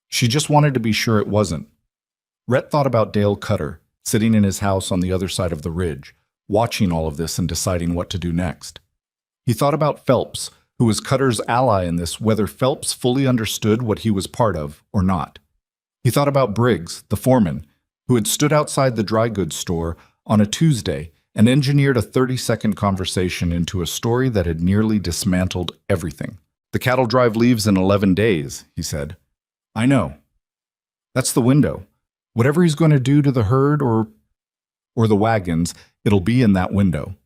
She just wanted to be sure it wasn't. Rhett thought about Dale Cutter, sitting in his house on the other side of the ridge, watching all of this and deciding what to do next. He thought about Phelps, who was Cutter's ally in this, whether Phelps fully understood what he was part of or not. He thought about Briggs, the foreman, who had stood outside the dry goods store on a Tuesday and engineered a 30-second conversation into a story that had nearly dismantled everything. "The cattle drive leaves in 11 days, he said. "I know. That's the window. Whatever he's going to do to the herd or the wagons, it'll be in that window."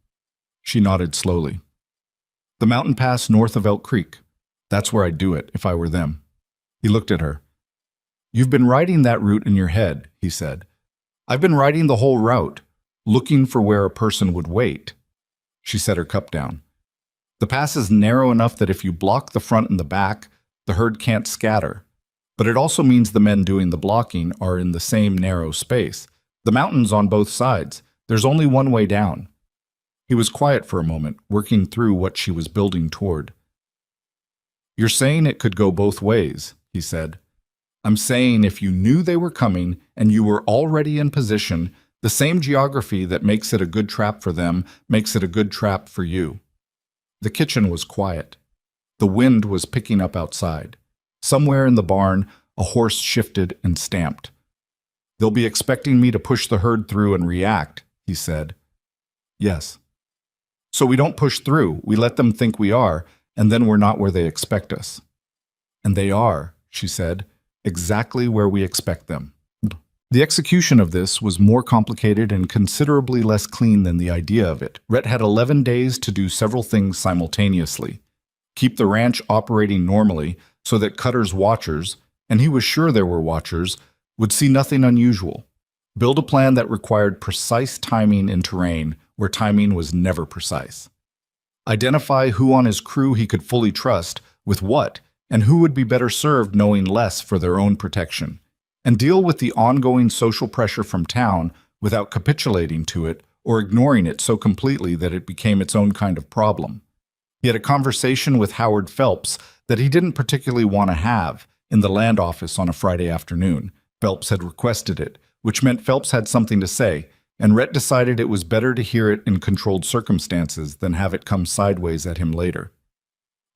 She nodded slowly. "The mountain pass north of Elk Creek. That's where I'd do it, if I were them." He looked at her. "You've been riding that route in your head," he said. "I've been riding the whole route, looking for where a person would wait." She set her cup down. "The pass is narrow enough that if you block the front and the back, the herd can't scatter. But it also means the men doing the blocking are in the same narrow space. The mountain's on both sides. There's only one way down." He was quiet for a moment, working through what she was building toward. "You're saying it could go both ways," he said. "I'm saying if you knew they were coming and you were already in position, the same geography that makes it a good trap for them makes it a good trap for you." The kitchen was quiet. The wind was picking up outside. Somewhere in the barn, a horse shifted and stamped. "They'll be expecting me to push the herd through and react," he said. "Yes." "So we don't push through, we let them think we are, and then we're not where they expect us." "And they are," she said, "exactly where we expect them." The execution of this was more complicated and considerably less clean than the idea of it. Rhett had 11 days to do several things simultaneously. Keep the ranch operating normally so that Cutter's watchers, and he was sure there were watchers, would see nothing unusual. Build a plan that required precise timing in terrain where timing was never precise. Identify who on his crew he could fully trust with what, and who would be better served knowing less for their own protection. And deal with the ongoing social pressure from town without capitulating to it or ignoring it so completely that it became its own kind of problem. He had a conversation with Howard Phelps that he didn't particularly want to have in the land office on a Friday afternoon. Phelps had requested it, which meant Phelps had something to say, and Rhett decided it was better to hear it in controlled circumstances than have it come sideways at him later.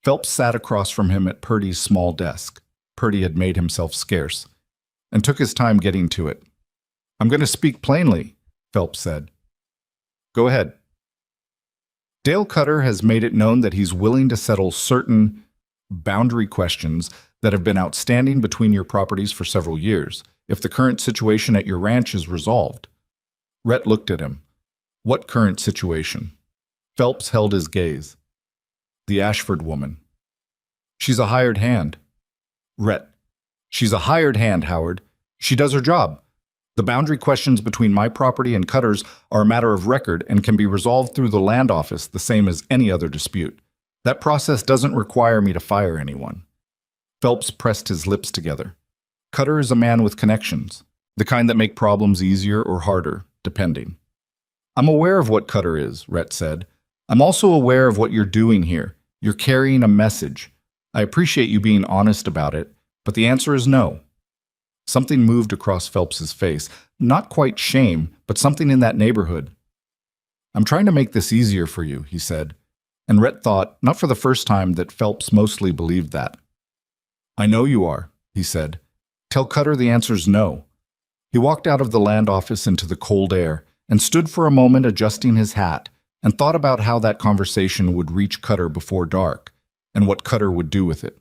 Phelps sat across from him at Purdy's small desk. Purdy had made himself scarce, and took his time getting to it. "I'm going to speak plainly," Phelps said. "Go ahead." "Dale Cutter has made it known that he's willing to settle certain boundary questions that have been outstanding between your properties for several years, if the current situation at your ranch is resolved." Rhett looked at him. "What current situation?" Phelps held his gaze. "The Ashford woman." "She's a hired hand." Rhett: "She's a hired hand, Howard. She does her job. The boundary questions between my property and Cutter's are a matter of record and can be resolved through the land office the same as any other dispute. That process doesn't require me to fire anyone." Phelps pressed his lips together. "Cutter is a man with connections, the kind that make problems easier or harder, depending." "I'm aware of what Cutter is," Rhett said. I'm also aware of what you're doing here. You're carrying a message. I appreciate you being honest about it, but the answer is no. Something moved across Phelps's face. Not quite shame, but something in that neighborhood. I'm trying to make this easier for you, he said. And Rhett thought, not for the first time, that Phelps mostly believed that. I know you are, he said. Tell Cutter the answer's no. He walked out of the land office into the cold air and stood for a moment adjusting his hat and thought about how that conversation would reach Cutter before dark and what Cutter would do with it.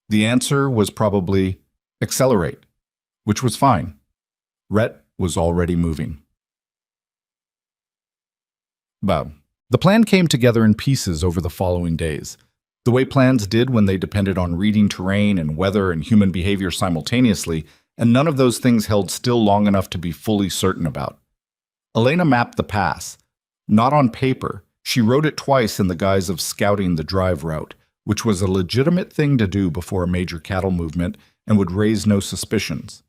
The answer was probably accelerate, which was fine. Rhett was already moving. Bob. The plan came together in pieces over the following days, the way plans did when they depended on reading terrain and weather and human behavior simultaneously, and none of those things held still long enough to be fully certain about. Elena mapped the pass. Not on paper, she wrote it twice in the guise of scouting the drive route, which was a legitimate thing to do before a major cattle movement and would raise no suspicions.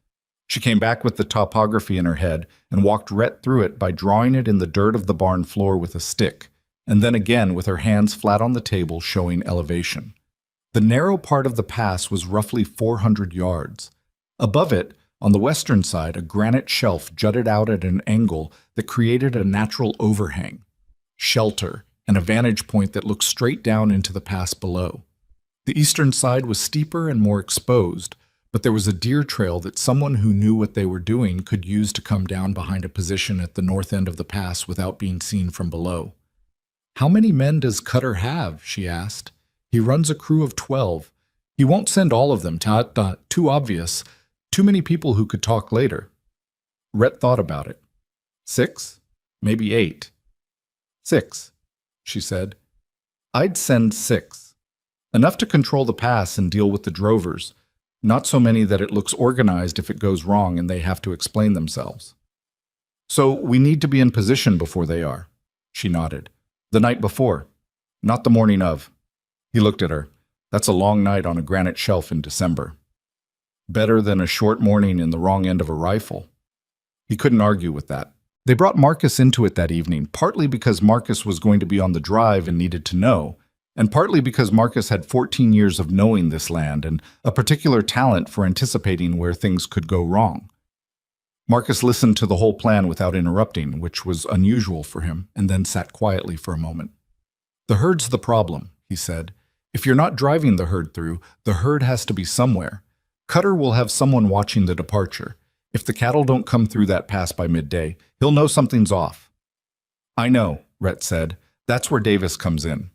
She came back with the topography in her head and walked Rhett through it by drawing it in the dirt of the barn floor with a stick, and then again with her hands flat on the table showing elevation. The narrow part of the pass was roughly 400 yards. Above it, on the western side, a granite shelf jutted out at an angle that created a natural overhang, shelter, and a vantage point that looked straight down into the pass below. The eastern side was steeper and more exposed, but there was a deer trail that someone who knew what they were doing could use to come down behind a position at the north end of the pass without being seen from below. How many men does Cutter have? She asked. He runs a crew of 12. He won't send all of them. Too obvious. Too many people who could talk later. Rhett thought about it. 6? Maybe 8. 6, she said. I'd send 6. Enough to control the pass and deal with the drovers. Not so many that it looks organized if it goes wrong and they have to explain themselves. So we need to be in position before they are. She nodded. The night before, not the morning of. He looked at her. That's a long night on a granite shelf in December. Better than a short morning in the wrong end of a rifle. He couldn't argue with that. They brought Marcus into it that evening, partly because Marcus was going to be on the drive and needed to know, and partly because Marcus had 14 years of knowing this land and a particular talent for anticipating where things could go wrong. Marcus listened to the whole plan without interrupting, which was unusual for him, and then sat quietly for a moment. The herd's the problem, he said. If you're not driving the herd through, the herd has to be somewhere. Cutter will have someone watching the departure. If the cattle don't come through that pass by midday, he'll know something's off. I know, Rhett said. That's where Davis comes in.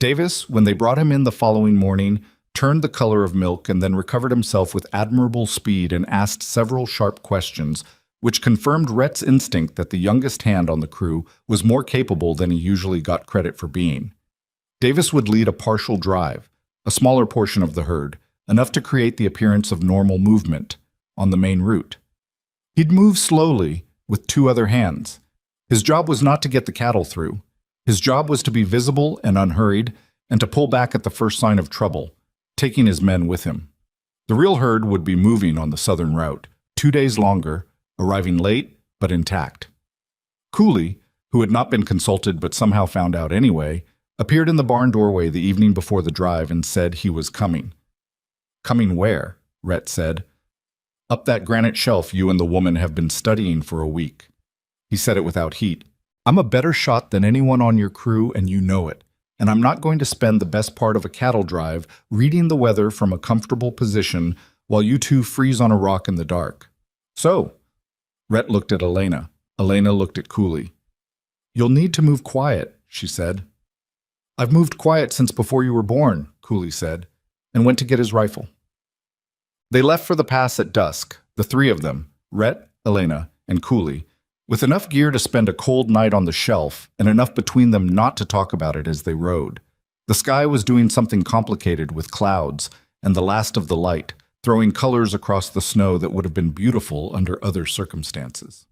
Davis, when they brought him in the following morning, turned the color of milk and then recovered himself with admirable speed and asked several sharp questions, which confirmed Rhett's instinct that the youngest hand on the crew was more capable than he usually got credit for being. Davis would lead a partial drive, a smaller portion of the herd, enough to create the appearance of normal movement on the main route. He'd move slowly with 2 other hands. His job was not to get the cattle through. His job was to be visible and unhurried and to pull back at the first sign of trouble, taking his men with him. The real herd would be moving on the southern route, 2 days longer, arriving late but intact. Cooley, who had not been consulted but somehow found out anyway, appeared in the barn doorway the evening before the drive and said he was coming. Coming where? Rhett said. Up that granite shelf you and the woman have been studying for a week. He said it without heat. I'm a better shot than anyone on your crew and you know it, and I'm not going to spend the best part of a cattle drive reading the weather from a comfortable position while you two freeze on a rock in the dark. So, Rhett looked at Elena. Elena looked at Cooley. You'll need to move quiet, she said. I've moved quiet since before you were born, Cooley said, and went to get his rifle. They left for the pass at dusk, the 3 of them, Rhett, Elena, and Cooley, with enough gear to spend a cold night on the shelf and enough between them not to talk about it as they rode. The sky was doing something complicated with clouds and the last of the light, throwing colors across the snow that would have been beautiful under other circumstances.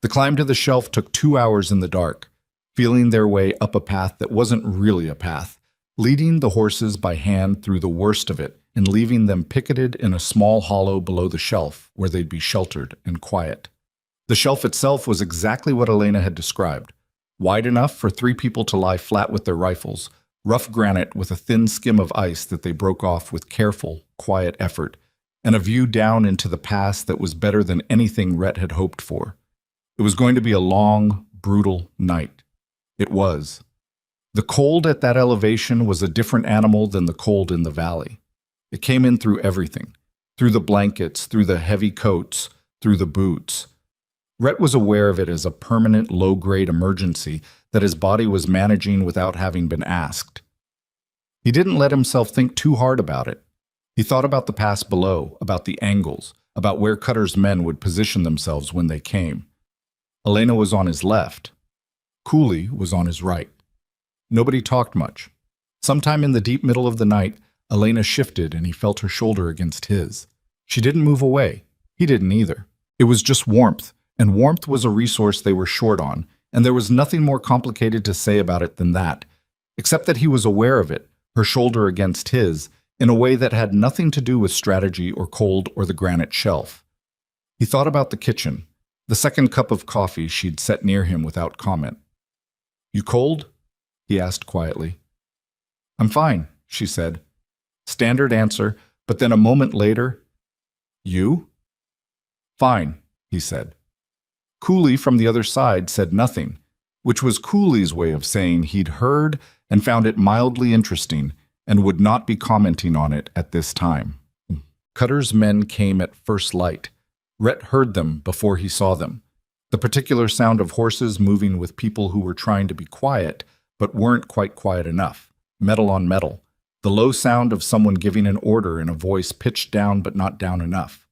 The climb to the shelf took 2 hours in the dark, feeling their way up a path that wasn't really a path, leading the horses by hand through the worst of it and leaving them picketed in a small hollow below the shelf where they'd be sheltered and quiet. The shelf itself was exactly what Elena had described, wide enough for 3 people to lie flat with their rifles, rough granite with a thin skim of ice that they broke off with careful, quiet effort, and a view down into the pass that was better than anything Rhett had hoped for. It was going to be a long, brutal night. It was. The cold at that elevation was a different animal than the cold in the valley. It came in through everything, through the blankets, through the heavy coats, through the boots. Rhett was aware of it as a permanent low-grade emergency that his body was managing without having been asked. He didn't let himself think too hard about it. He thought about the pass below, about the angles, about where Cutter's men would position themselves when they came. Elena was on his left. Cooley was on his right. Nobody talked much. Sometime in the deep middle of the night, Elena shifted and he felt her shoulder against his. She didn't move away. He didn't either. It was just warmth, and warmth was a resource they were short on, and there was nothing more complicated to say about it than that, except that he was aware of it, her shoulder against his, in a way that had nothing to do with strategy or cold or the granite shelf. He thought about the kitchen, the second cup of coffee she'd set near him without comment. "You cold?" he asked quietly. "I'm fine," she said. Standard answer, but then a moment later, "You?" "Fine," he said. Cooley from the other side said nothing, which was Cooley's way of saying he'd heard and found it mildly interesting and would not be commenting on it at this time. Cutter's men came at first light. Rhett heard them before he saw them. The particular sound of horses moving with people who were trying to be quiet, but weren't quite quiet enough. Metal on metal. The low sound of someone giving an order in a voice pitched down but not down enough.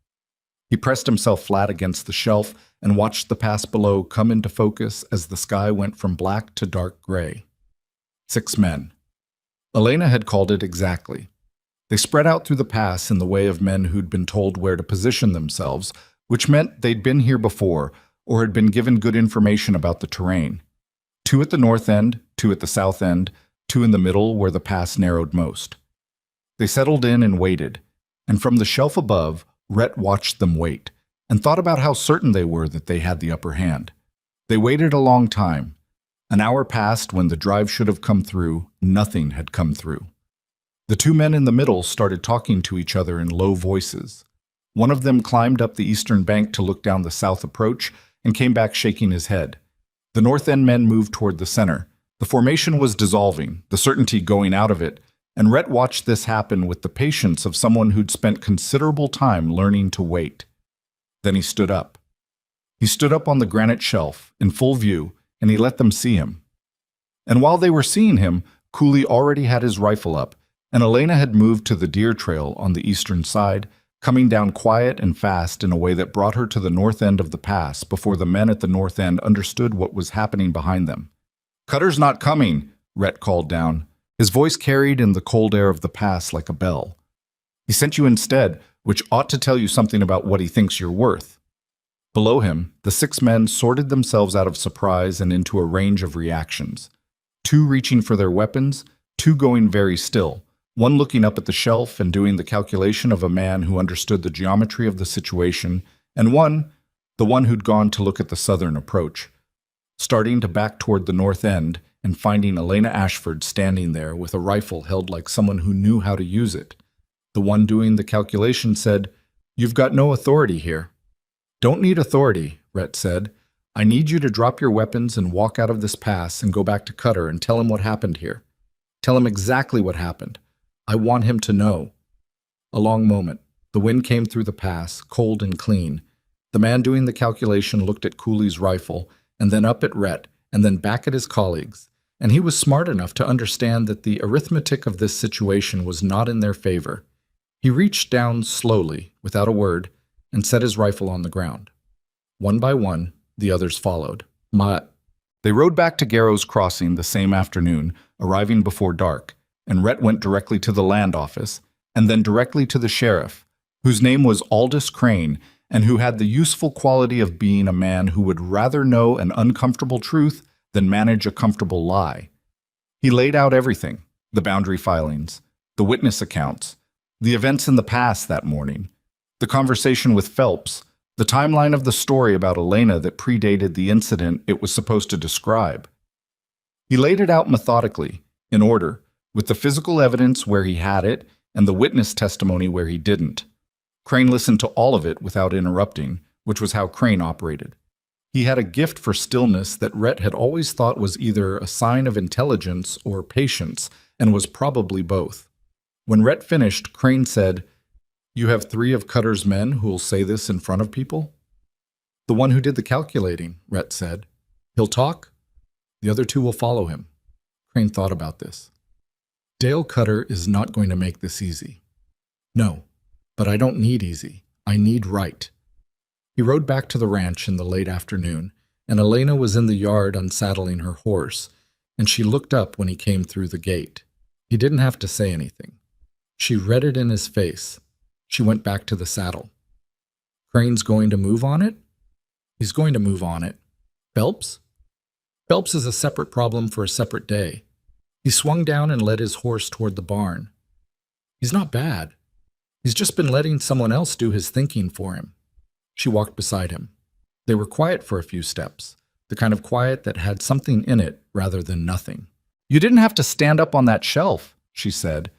He pressed himself flat against the shelf and watched the pass below come into focus as the sky went from black to dark gray. 6 men. Elena had called it exactly. They spread out through the pass in the way of men who'd been told where to position themselves, which meant they'd been here before or had been given good information about the terrain. 2 at the north end, 2 at the south end, 2 in the middle where the pass narrowed most. They settled in and waited, and from the shelf above, Rhett watched them wait, and thought about how certain they were that they had the upper hand. They waited a long time. An hour passed when the drive should have come through. Nothing had come through. The 2 men in the middle started talking to each other in low voices. One of them climbed up the eastern bank to look down the south approach and came back shaking his head. The north end men moved toward the center. The formation was dissolving, the certainty going out of it, and Rhett watched this happen with the patience of someone who'd spent considerable time learning to wait. Then he stood up. He stood up on the granite shelf, in full view, and he let them see him. And while they were seeing him, Cooley already had his rifle up, and Elena had moved to the deer trail on the eastern side, coming down quiet and fast in a way that brought her to the north end of the pass before the men at the north end understood what was happening behind them. "Cutter's not coming," Rhett called down. His voice carried in the cold air of the pass like a bell. "He sent you instead, which ought to tell you something about what he thinks you're worth." Below him, the 6 men sorted themselves out of surprise and into a range of reactions. 2 reaching for their weapons, 2 going very still, one looking up at the shelf and doing the calculation of a man who understood the geometry of the situation, and one, the one who'd gone to look at the southern approach, starting to back toward the north end and finding Elena Ashford standing there with a rifle held like someone who knew how to use it. The one doing the calculation said, "You've got no authority here." "Don't need authority," Rhett said. "I need you to drop your weapons and walk out of this pass and go back to Cutter and tell him what happened here. Tell him exactly what happened. I want him to know." A long moment. The wind came through the pass, cold and clean. The man doing the calculation looked at Cooley's rifle, and then up at Rhett, and then back at his colleagues, and he was smart enough to understand that the arithmetic of this situation was not in their favor. He reached down slowly, without a word, and set his rifle on the ground. One by one, the others followed. They rode back to Garrow's Crossing the same afternoon, arriving before dark, and Rhett went directly to the land office, and then directly to the sheriff, whose name was Aldous Crane, and who had the useful quality of being a man who would rather know an uncomfortable truth than manage a comfortable lie. He laid out everything, the boundary filings, the witness accounts, the events in the past that morning, the conversation with Phelps, the timeline of the story about Elena that predated the incident it was supposed to describe. He laid it out methodically, in order, with the physical evidence where he had it and the witness testimony where he didn't. Crane listened to all of it without interrupting, which was how Crane operated. He had a gift for stillness that Rhett had always thought was either a sign of intelligence or patience, and was probably both. When Rhett finished, Crane said, "You have 3 of Cutter's men who'll say this in front of people?" "The one who did the calculating," Rhett said. "He'll talk? The other 2 will follow him." Crane thought about this. "Dale Cutter is not going to make this easy." "No, but I don't need easy. I need right." He rode back to the ranch in the late afternoon, and Elena was in the yard unsaddling her horse, and she looked up when he came through the gate. He didn't have to say anything. She read it in his face. She went back to the saddle. "Crane's going to move on it?" "He's going to move on it." "Phelps?" "Phelps is a separate problem for a separate day." He swung down and led his horse toward the barn. "He's not bad. He's just been letting someone else do his thinking for him." She walked beside him. They were quiet for a few steps, the kind of quiet that had something in it rather than nothing. "You didn't have to stand up on that shelf," she said.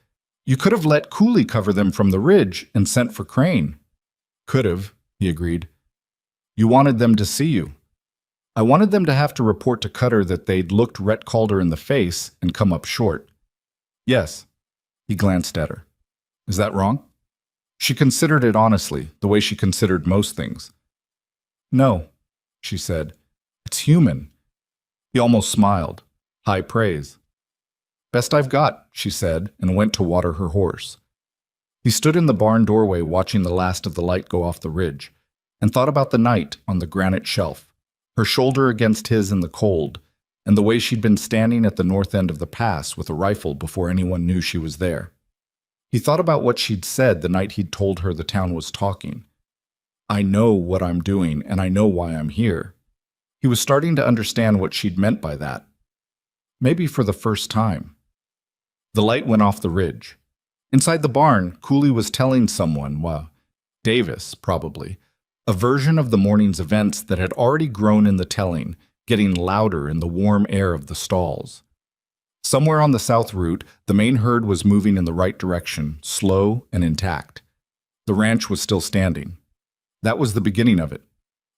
"You could have let Cooley cover them from the ridge and sent for Crane." "Could have," he agreed. "You wanted them to see you." "I wanted them to have to report to Cutter that they'd looked Rhett Calder in the face and come up short." "Yes." He glanced at her. "Is that wrong?" She considered it honestly, the way she considered most things. "No," she said. "It's human." He almost smiled. High praise. "Best I've got," she said, and went to water her horse. He stood in the barn doorway watching the last of the light go off the ridge, and thought about the night on the granite shelf, her shoulder against his in the cold, and the way she'd been standing at the north end of the pass with a rifle before anyone knew she was there. He thought about what she'd said the night he'd told her the town was talking. "I know what I'm doing, and I know why I'm here." He was starting to understand what she'd meant by that. Maybe for the first time. The light went off the ridge. Inside the barn, Cooley was telling someone, Davis, probably, a version of the morning's events that had already grown in the telling, getting louder in the warm air of the stalls. Somewhere on the south route, the main herd was moving in the right direction, slow and intact. The ranch was still standing. That was the beginning of it.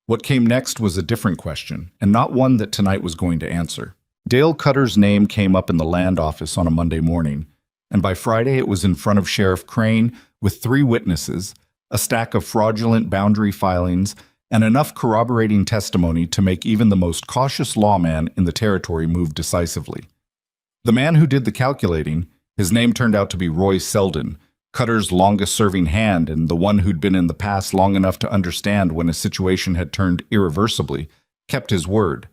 What came next was a different question, and not one that tonight was going to answer. Dale Cutter's name came up in the land office on a Monday morning, and by Friday it was in front of Sheriff Crane with 3 witnesses, a stack of fraudulent boundary filings, and enough corroborating testimony to make even the most cautious lawman in the territory move decisively. The man who did the calculating, his name turned out to be Roy Selden, Cutter's longest-serving hand and the one who'd been in the past long enough to understand when a situation had turned irreversibly, kept his word.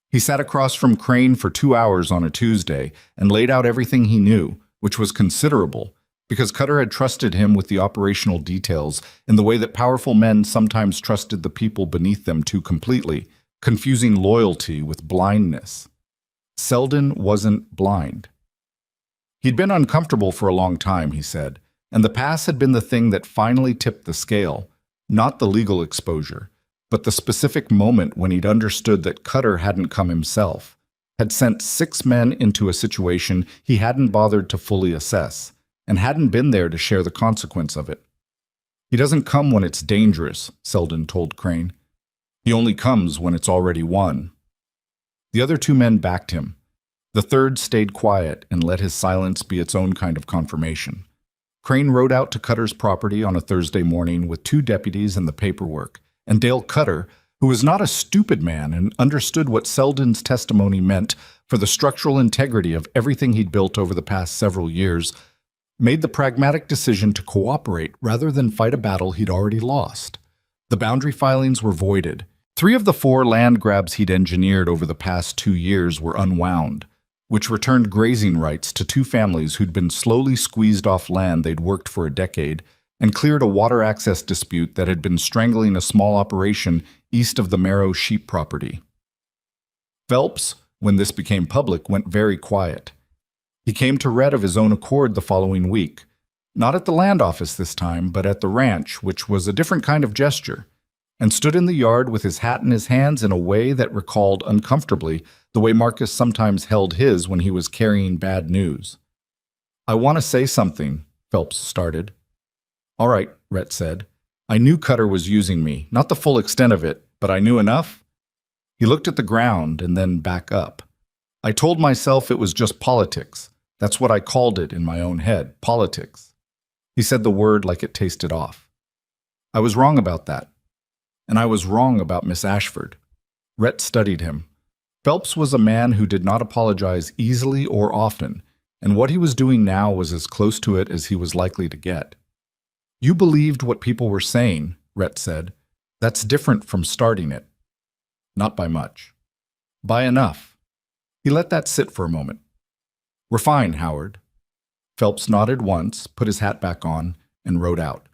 He sat across from Crane for 2 hours on a Tuesday and laid out everything he knew, which was considerable, because Cutter had trusted him with the operational details in the way that powerful men sometimes trusted the people beneath them too completely, confusing loyalty with blindness. Selden wasn't blind. He'd been uncomfortable for a long time, he said, and the pass had been the thing that finally tipped the scale, not the legal exposure, but the specific moment when he'd understood that Cutter hadn't come himself, had sent 6 men into a situation he hadn't bothered to fully assess, and hadn't been there to share the consequence of it. "He doesn't come when it's dangerous," Selden told Crane. "He only comes when it's already won." The other 2 men backed him. The third stayed quiet and let his silence be its own kind of confirmation. Crane rode out to Cutter's property on a Thursday morning with 2 deputies and the paperwork, and Dale Cutter, who was not a stupid man and understood what Selden's testimony meant for the structural integrity of everything he'd built over the past several years, made the pragmatic decision to cooperate rather than fight a battle he'd already lost. The boundary filings were voided. 3 of the 4 land grabs he'd engineered over the past 2 years were unwound, which returned grazing rights to 2 families who'd been slowly squeezed off land they'd worked for a decade, and cleared a water access dispute that had been strangling a small operation east of the Marrow sheep property. Phelps, when this became public, went very quiet. He came to Rhett of his own accord the following week, not at the land office this time, but at the ranch, which was a different kind of gesture. and stood in the yard with his hat in his hands in a way that recalled uncomfortably the way Marcus sometimes held his when he was carrying bad news. "I want to say something," Phelps started. "All right," Rhett said. "I knew Cutter was using me, not the full extent of it, but I knew enough." He looked at the ground and then back up. "I told myself it was just politics. That's what I called it in my own head, politics." He said the word like it tasted off. "I was wrong about that. And I was wrong about Miss Ashford." Rhett studied him. Phelps was a man who did not apologize easily or often, and what he was doing now was as close to it as he was likely to get. "You believed what people were saying," Rhett said. "That's different from starting it." "Not by much." "By enough." He let that sit for a moment. "We're fine, Howard." Phelps nodded once, put his hat back on, and rode out.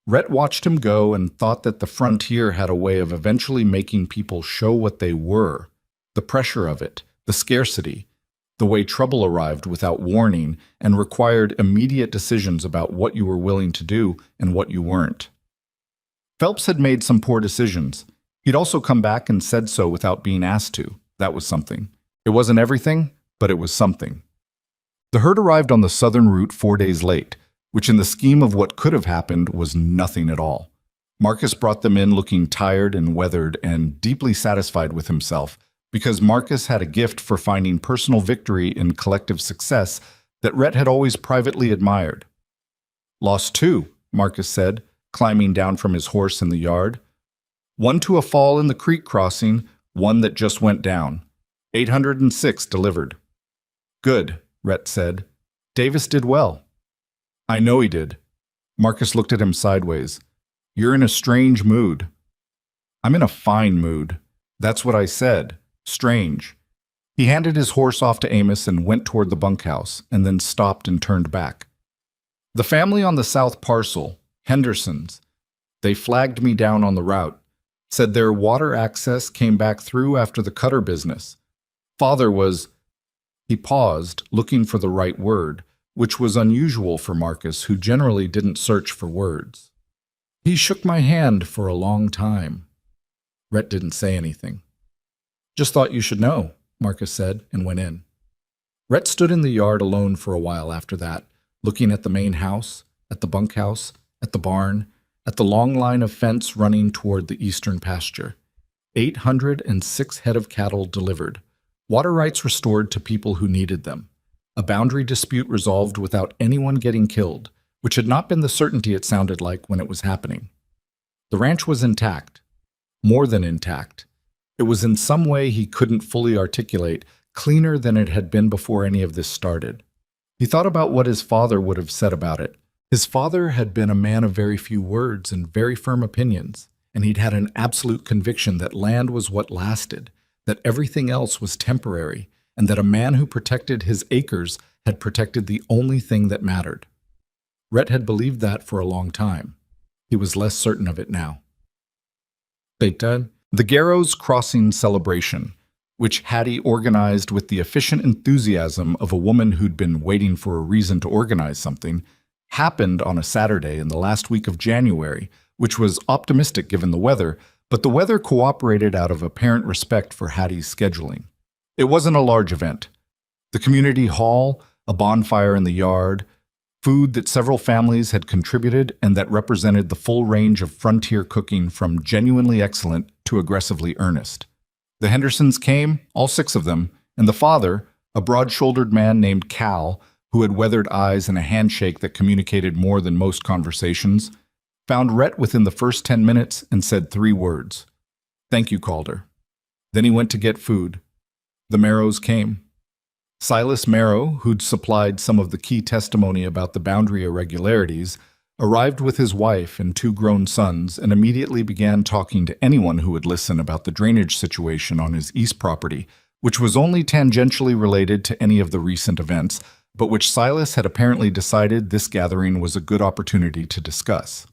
Rhett watched him go and thought that the frontier had a way of eventually making people show what they were. The pressure of it, the scarcity, the way trouble arrived without warning and required immediate decisions about what you were willing to do and what you weren't. Phelps had made some poor decisions. He'd also come back and said so without being asked to. That was something. It wasn't everything, but it was something. The herd arrived on the southern route 4 days late, which in the scheme of what could have happened was nothing at all. Marcus brought them in looking tired and weathered and deeply satisfied with himself, because Marcus had a gift for finding personal victory in collective success that Rhett had always privately admired. "Lost 2, Marcus said, climbing down from his horse in the yard. "1 to a fall in the creek crossing, 1 that just went down. 806 delivered." "Good," Rhett said. "Davis did well." "I know he did." Marcus looked at him sideways. "You're in a strange mood." "I'm in a fine mood." "That's what I said. Strange." He handed his horse off to Amos and went toward the bunkhouse, and then stopped and turned back. "The family on the south parcel, Hendersons, they flagged me down on the route. Said their water access came back through after the Cutter business. Father was—" He paused, looking for the right word, which was unusual for Marcus, who generally didn't search for words. "He shook my hand for a long time." Rhett didn't say anything. "Just thought you should know," Marcus said, and went in. Rhett stood in the yard alone for a while after that, looking at the main house, at the bunkhouse, at the barn, at the long line of fence running toward the eastern pasture. 806 head of cattle delivered. Water rights restored to people who needed them. A boundary dispute resolved without anyone getting killed, which had not been the certainty it sounded like when it was happening. The ranch was intact. More than intact. It was in some way he couldn't fully articulate, cleaner than it had been before any of this started. He thought about what his father would have said about it. His father had been a man of very few words and very firm opinions, and he'd had an absolute conviction that land was what lasted, that everything else was temporary, and that a man who protected his acres had protected the only thing that mattered. Rhett had believed that for a long time. He was less certain of it now. The Garrows Crossing celebration, which Hattie organized with the efficient enthusiasm of a woman who'd been waiting for a reason to organize something, happened on a Saturday in the last week of January, which was optimistic given the weather, but the weather cooperated out of apparent respect for Hattie's scheduling. It wasn't a large event. The community hall, a bonfire in the yard, food that several families had contributed and that represented the full range of frontier cooking from genuinely excellent to aggressively earnest. The Hendersons came, all 6 of them, and the father, a broad-shouldered man named Cal, who had weathered eyes and a handshake that communicated more than most conversations, found Rhett within the first 10 minutes and said 3 words. "Thank you, Calder." Then he went to get food. The Marrows came. Silas Marrow, who'd supplied some of the key testimony about the boundary irregularities, arrived with his wife and 2 grown sons and immediately began talking to anyone who would listen about the drainage situation on his east property, which was only tangentially related to any of the recent events, but which Silas had apparently decided this gathering was a good opportunity to discuss.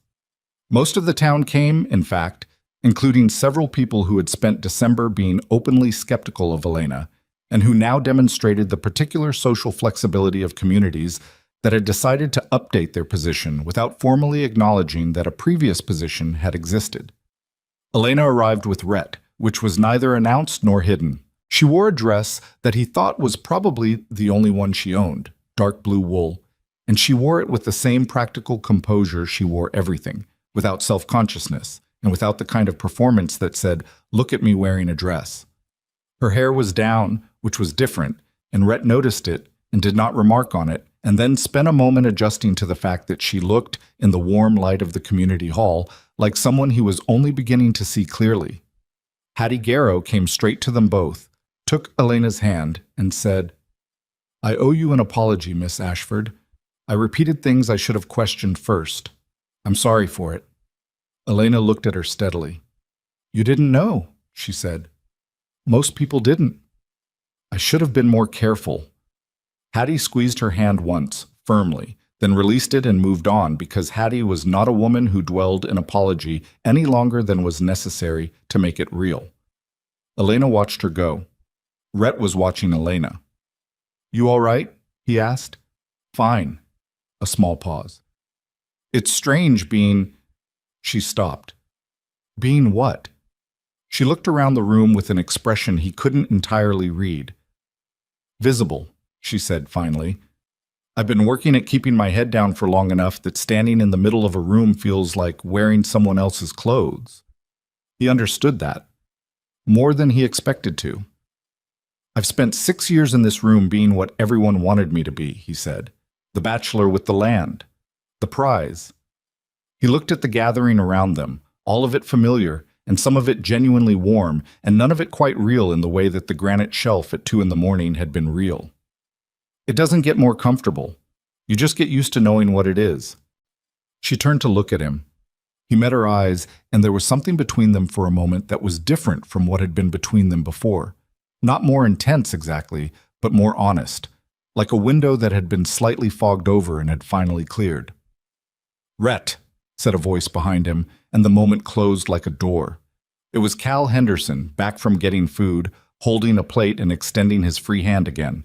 Most of the town came, in fact, including several people who had spent December being openly skeptical of Elena, and who now demonstrated the particular social flexibility of communities that had decided to update their position without formally acknowledging that a previous position had existed. Elena arrived with Rhett, which was neither announced nor hidden. She wore a dress that he thought was probably the only one she owned, dark blue wool, and she wore it with the same practical composure she wore everything, without self-consciousness, and without the kind of performance that said, "Look at me wearing a dress." Her hair was down, which was different, and Rhett noticed it and did not remark on it, and then spent a moment adjusting to the fact that she looked, in the warm light of the community hall, like someone he was only beginning to see clearly. Hattie Garrow came straight to them both, took Elena's hand, and said, "I owe you an apology, Miss Ashford. I repeated things I should have questioned first. I'm sorry for it." Elena looked at her steadily. "You didn't know," she said. "Most people didn't." "I should have been more careful." Hattie squeezed her hand once, firmly, then released it and moved on because Hattie was not a woman who dwelled in apology any longer than was necessary to make it real. Elena watched her go. Rhett was watching Elena. "You all right?" he asked. "Fine." A small pause. "It's strange being—" She stopped. "Being what?" She looked around the room with an expression he couldn't entirely read. "Visible," she said finally. "I've been working at keeping my head down for long enough that standing in the middle of a room feels like wearing someone else's clothes." He understood that. More than he expected to. "I've spent 6 years in this room being what everyone wanted me to be," he said. "The bachelor with the land. The prize." He looked at the gathering around them, all of it familiar, and some of it genuinely warm, and none of it quite real in the way that the granite shelf at 2 in the morning had been real. "It doesn't get more comfortable. You just get used to knowing what it is." She turned to look at him. He met her eyes, and there was something between them for a moment that was different from what had been between them before. Not more intense exactly, but more honest, like a window that had been slightly fogged over and had finally cleared. "Rhett," said a voice behind him, and the moment closed like a door. It was Cal Henderson, back from getting food, holding a plate and extending his free hand again.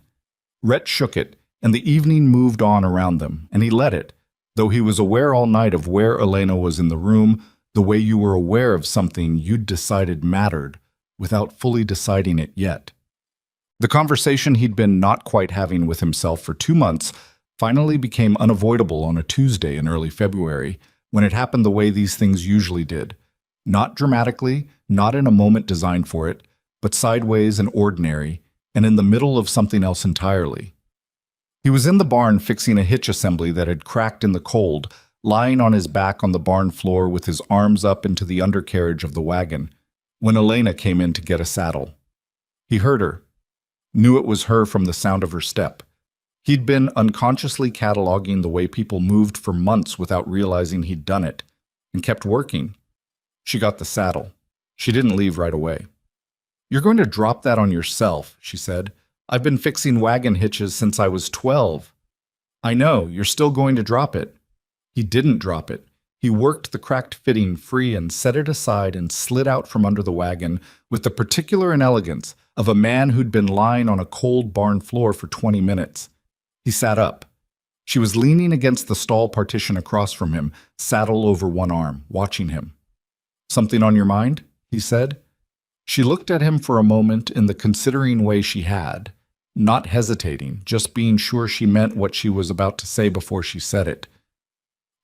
Rhett shook it, and the evening moved on around them, and he let it, though he was aware all night of where Elena was in the room, the way you were aware of something you'd decided mattered, without fully deciding it yet. The conversation he'd been not quite having with himself for 2 months finally became unavoidable on a Tuesday in early February, when it happened the way these things usually did. Not dramatically, not in a moment designed for it, but sideways and ordinary, and in the middle of something else entirely. He was in the barn fixing a hitch assembly that had cracked in the cold, lying on his back on the barn floor with his arms up into the undercarriage of the wagon, when Elena came in to get a saddle. He heard her, knew it was her from the sound of her step. He'd been unconsciously cataloging the way people moved for months without realizing he'd done it, and kept working. She got the saddle. She didn't leave right away. "You're going to drop that on yourself," she said. "I've been fixing wagon hitches since I was 12. "I know, you're still going to drop it." He didn't drop it. He worked the cracked fitting free and set it aside and slid out from under the wagon with the particular inelegance of a man who'd been lying on a cold barn floor for 20 minutes. He sat up. She was leaning against the stall partition across from him, saddle over one arm, watching him. "Something on your mind?" he said. She looked at him for a moment in the considering way she had, not hesitating, just being sure she meant what she was about to say before she said it.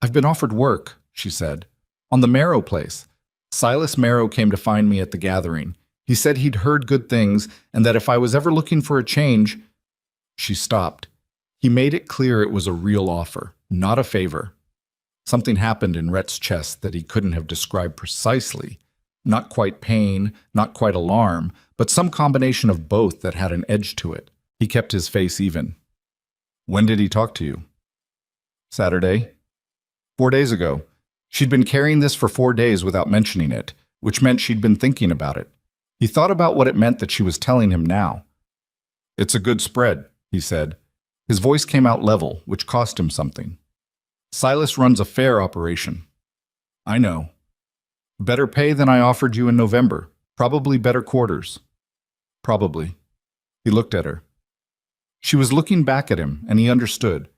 "I've been offered work," she said, "on the Marrow place. Silas Marrow came to find me at the gathering. He said he'd heard good things, and that if I was ever looking for a change—" She stopped. He made it clear it was a real offer, not a favor. Something happened in Rhett's chest that he couldn't have described precisely. Not quite pain, not quite alarm, but some combination of both that had an edge to it. He kept his face even. "When did he talk to you?" "Saturday. 4 days ago. She'd been carrying this for 4 days without mentioning it, which meant she'd been thinking about it. He thought about what it meant that she was telling him now. "It's a good spread," he said. His voice came out level, which cost him something. "Silas runs a fair operation." "I know." "Better pay than I offered you in November. Probably better quarters." "Probably." He looked at her. She was looking back at him, and he understood,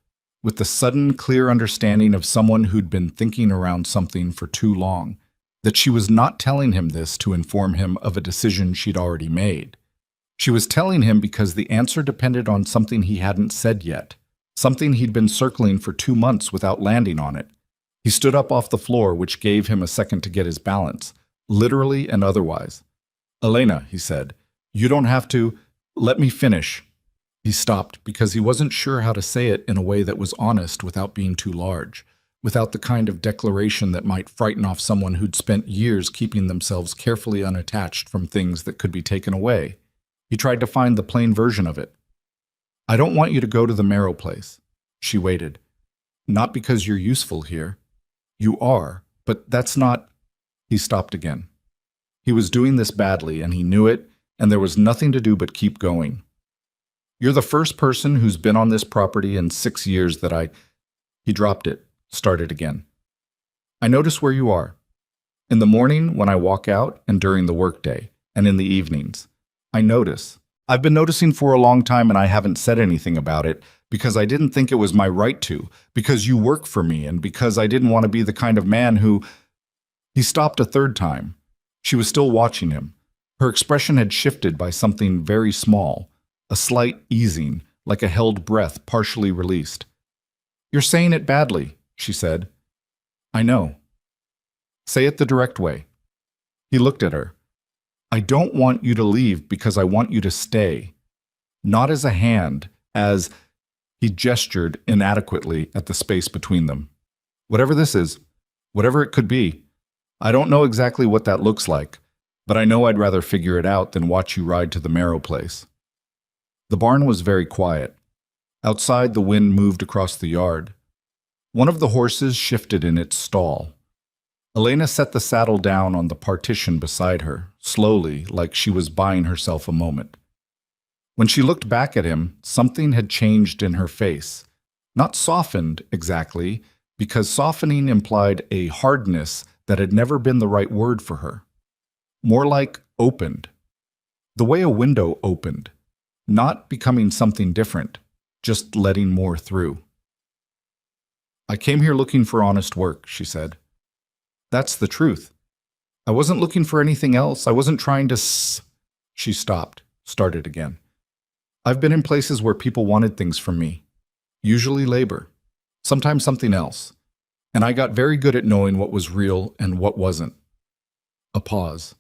with the sudden, clear understanding of someone who'd been thinking around something for too long, that she was not telling him this to inform him of a decision she'd already made. She was telling him because the answer depended on something he hadn't said yet, something he'd been circling for 2 months without landing on it. He stood up off the floor, which gave him a second to get his balance, literally and otherwise. "Elena," he said, "you don't have to. Let me finish." He stopped because he wasn't sure how to say it in a way that was honest without being too large, without the kind of declaration that might frighten off someone who'd spent years keeping themselves carefully unattached from things that could be taken away. He tried to find the plain version of it. "I don't want you to go to the Marrow place." She waited. "Not because you're useful here. You are, but that's not—" He stopped again. He was doing this badly, and he knew it, and there was nothing to do but keep going. "You're the first person who's been on this property in 6 years that I—" He dropped it, started again. "I notice where you are. In the morning when I walk out, and during the workday, and in the evenings. I notice. I've been noticing for a long time, and I haven't said anything about it because I didn't think it was my right to, because you work for me, and because I didn't want to be the kind of man who—" He stopped a third time. She was still watching him. Her expression had shifted by something very small, a slight easing, like a held breath partially released. "You're saying it badly," she said. "I know." "Say it the direct way." He looked at her. "I don't want you to leave because I want you to stay. Not as a hand, as—" He gestured inadequately at the space between them. "Whatever this is, whatever it could be, I don't know exactly what that looks like, but I know I'd rather figure it out than watch you ride to the Marrow place." The barn was very quiet. Outside, the wind moved across the yard. One of the horses shifted in its stall. Elena set the saddle down on the partition beside her, slowly, like she was buying herself a moment. When she looked back at him, something had changed in her face. Not softened, exactly, because softening implied a hardness that had never been the right word for her. More like opened. The way a window opened. Not becoming something different, just letting more through. "I came here looking for honest work," she said. "That's the truth. I wasn't looking for anything else. I wasn't trying to She stopped, started again. "I've been in places where people wanted things from me. Usually labor. Sometimes something else. And I got very good at knowing what was real and what wasn't." A pause.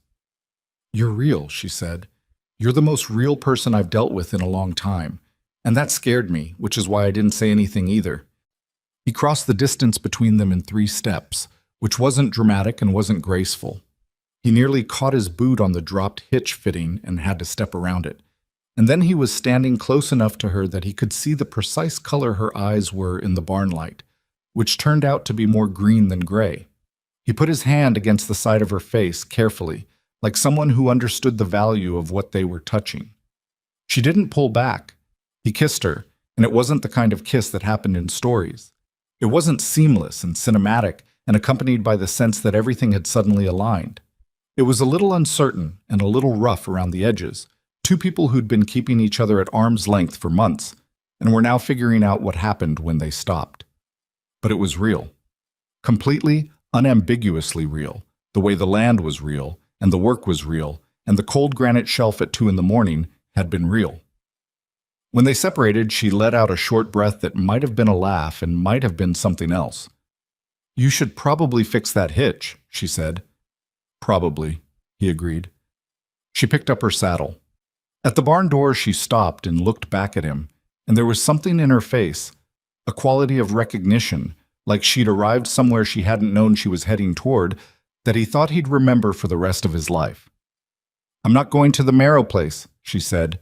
"You're real," she said. "You're the most real person I've dealt with in a long time. And that scared me, which is why I didn't say anything either." He crossed the distance between them in 3 steps, which wasn't dramatic and wasn't graceful. He nearly caught his boot on the dropped hitch fitting and had to step around it. And then he was standing close enough to her that he could see the precise color her eyes were in the barn light, which turned out to be more green than gray. He put his hand against the side of her face carefully, like someone who understood the value of what they were touching. She didn't pull back. He kissed her, and it wasn't the kind of kiss that happened in stories. It wasn't seamless and cinematic and accompanied by the sense that everything had suddenly aligned. It was a little uncertain and a little rough around the edges, 2 people who'd been keeping each other at arm's length for months, and were now figuring out what happened when they stopped. But it was real. Completely, unambiguously real, the way the land was real, and the work was real, and the cold granite shelf at 2 in the morning had been real. When they separated, she let out a short breath that might have been a laugh and might have been something else. "You should probably fix that hitch," she said. "Probably," he agreed. She picked up her saddle. At the barn door, she stopped and looked back at him, and there was something in her face, a quality of recognition, like she'd arrived somewhere she hadn't known she was heading toward, that he thought he'd remember for the rest of his life. "I'm not going to the Marrow place," she said.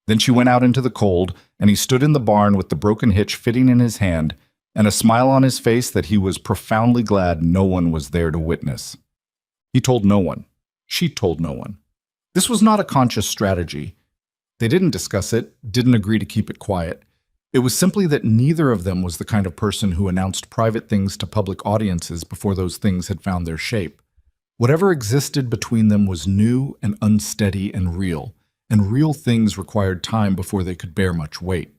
Then she went out into the cold, and he stood in the barn with the broken hitch fitting in his hand, and a smile on his face that he was profoundly glad no one was there to witness. He told no one. She told no one. This was not a conscious strategy. They didn't discuss it, didn't agree to keep it quiet. It was simply that neither of them was the kind of person who announced private things to public audiences before those things had found their shape. Whatever existed between them was new and unsteady and real things required time before they could bear much weight.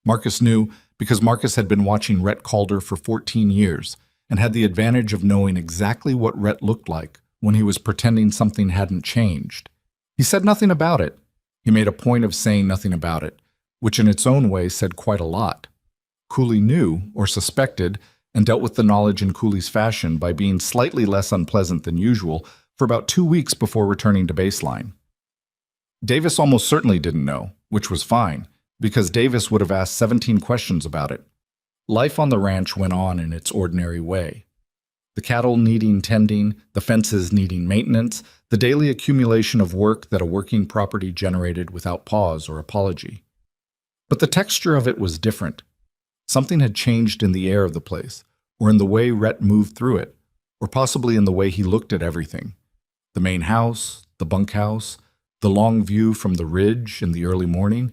Marcus knew because Marcus had been watching Rhett Calder for 14 years and had the advantage of knowing exactly what Rhett looked like, when he was pretending something hadn't changed. He said nothing about it. He made a point of saying nothing about it, which in its own way said quite a lot. Cooley knew, or suspected, and dealt with the knowledge in Cooley's fashion by being slightly less unpleasant than usual for about 2 weeks before returning to baseline. Davis almost certainly didn't know, which was fine, because Davis would have asked 17 questions about it. Life on the ranch went on in its ordinary way. The cattle needing tending, the fences needing maintenance, the daily accumulation of work that a working property generated without pause or apology. But the texture of it was different. Something had changed in the air of the place, or in the way Rhett moved through it, or possibly in the way he looked at everything. The main house, the bunkhouse, the long view from the ridge in the early morning,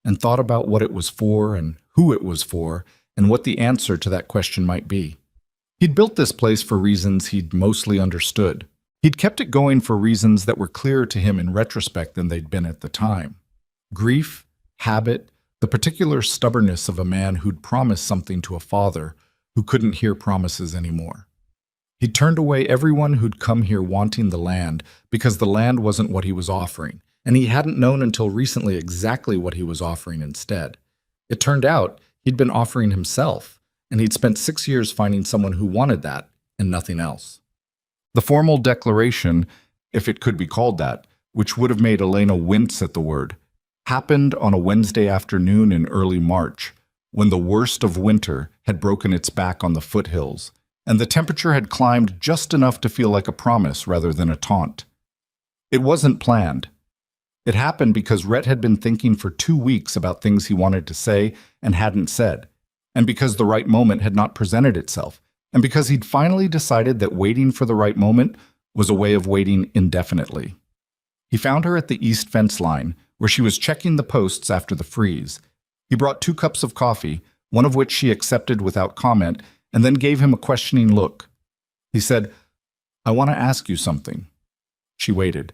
and thought about what it was for and who it was for, and what the answer to that question might be. He'd built this place for reasons he'd mostly understood. He'd kept it going for reasons that were clearer to him in retrospect than they'd been at the time. Grief, habit, the particular stubbornness of a man who'd promised something to a father who couldn't hear promises anymore. He'd turned away everyone who'd come here wanting the land because the land wasn't what he was offering, and he hadn't known until recently exactly what he was offering instead. It turned out he'd been offering himself, and he'd spent 6 years finding someone who wanted that and nothing else. The formal declaration, if it could be called that, which would have made Elena wince at the word, happened on a Wednesday afternoon in early March, when the worst of winter had broken its back on the foothills, and the temperature had climbed just enough to feel like a promise rather than a taunt. It wasn't planned. It happened because Rhett had been thinking for 2 weeks about things he wanted to say and hadn't said, and because the right moment had not presented itself, and because he'd finally decided that waiting for the right moment was a way of waiting indefinitely. He found her at the east fence line, where she was checking the posts after the freeze. He brought 2 cups of coffee, one of which she accepted without comment, and then gave him a questioning look. He said, "I want to ask you something." She waited.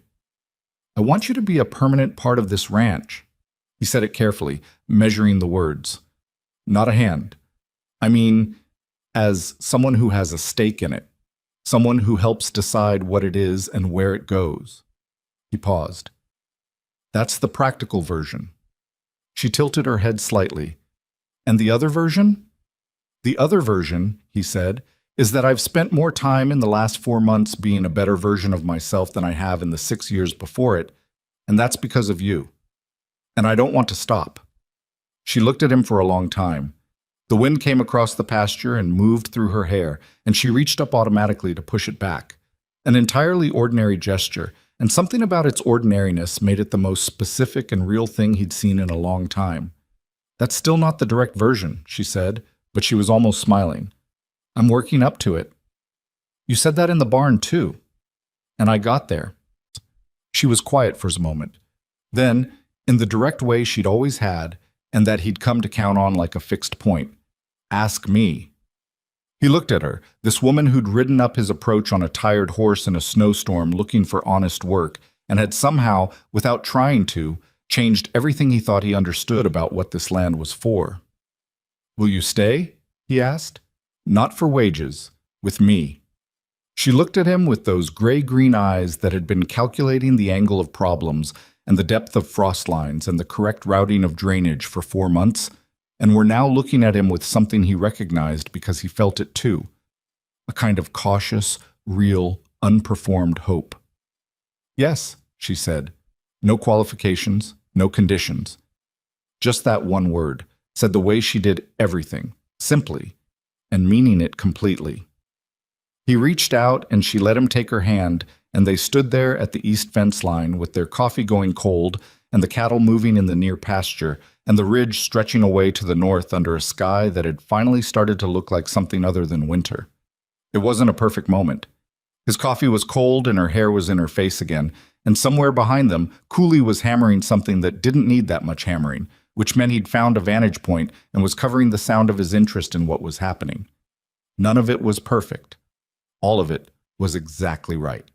"I want you to be a permanent part of this ranch." He said it carefully, measuring the words. "Not a hand. I mean, as someone who has a stake in it, someone who helps decide what it is and where it goes." He paused. "That's the practical version." She tilted her head slightly. "And the other version?" "The other version," he said, "is that I've spent more time in the last 4 months being a better version of myself than I have in the 6 years before it, and that's because of you. And I don't want to stop." She looked at him for a long time. The wind came across the pasture and moved through her hair, and she reached up automatically to push it back. An entirely ordinary gesture, and something about its ordinariness made it the most specific and real thing he'd seen in a long time. "That's still not the direct version," she said, but she was almost smiling. "I'm working up to it." "You said that in the barn, too." "And I got there." She was quiet for a moment. Then, in the direct way she'd always had, and that he'd come to count on like a fixed point, "Ask me." He looked at her, this woman who'd ridden up his approach on a tired horse in a snowstorm looking for honest work, and had somehow, without trying to, changed everything he thought he understood about what this land was for. "Will you stay?" he asked. "Not for wages, with me." She looked at him with those gray-green eyes that had been calculating the angle of problems and the depth of frost lines and the correct routing of drainage for 4 months, and were now looking at him with something he recognized because he felt it too, a kind of cautious, real, unperformed hope. "Yes," she said. No qualifications, no conditions. Just that one word, said the way she did everything, simply, and meaning it completely. He reached out and she let him take her hand, and they stood there at the east fence line with their coffee going cold and the cattle moving in the near pasture and the ridge stretching away to the north under a sky that had finally started to look like something other than winter. It wasn't a perfect moment. His coffee was cold and her hair was in her face again, and somewhere behind them, Cooley was hammering something that didn't need that much hammering, which meant he'd found a vantage point and was covering the sound of his interest in what was happening. None of it was perfect. All of it was exactly right.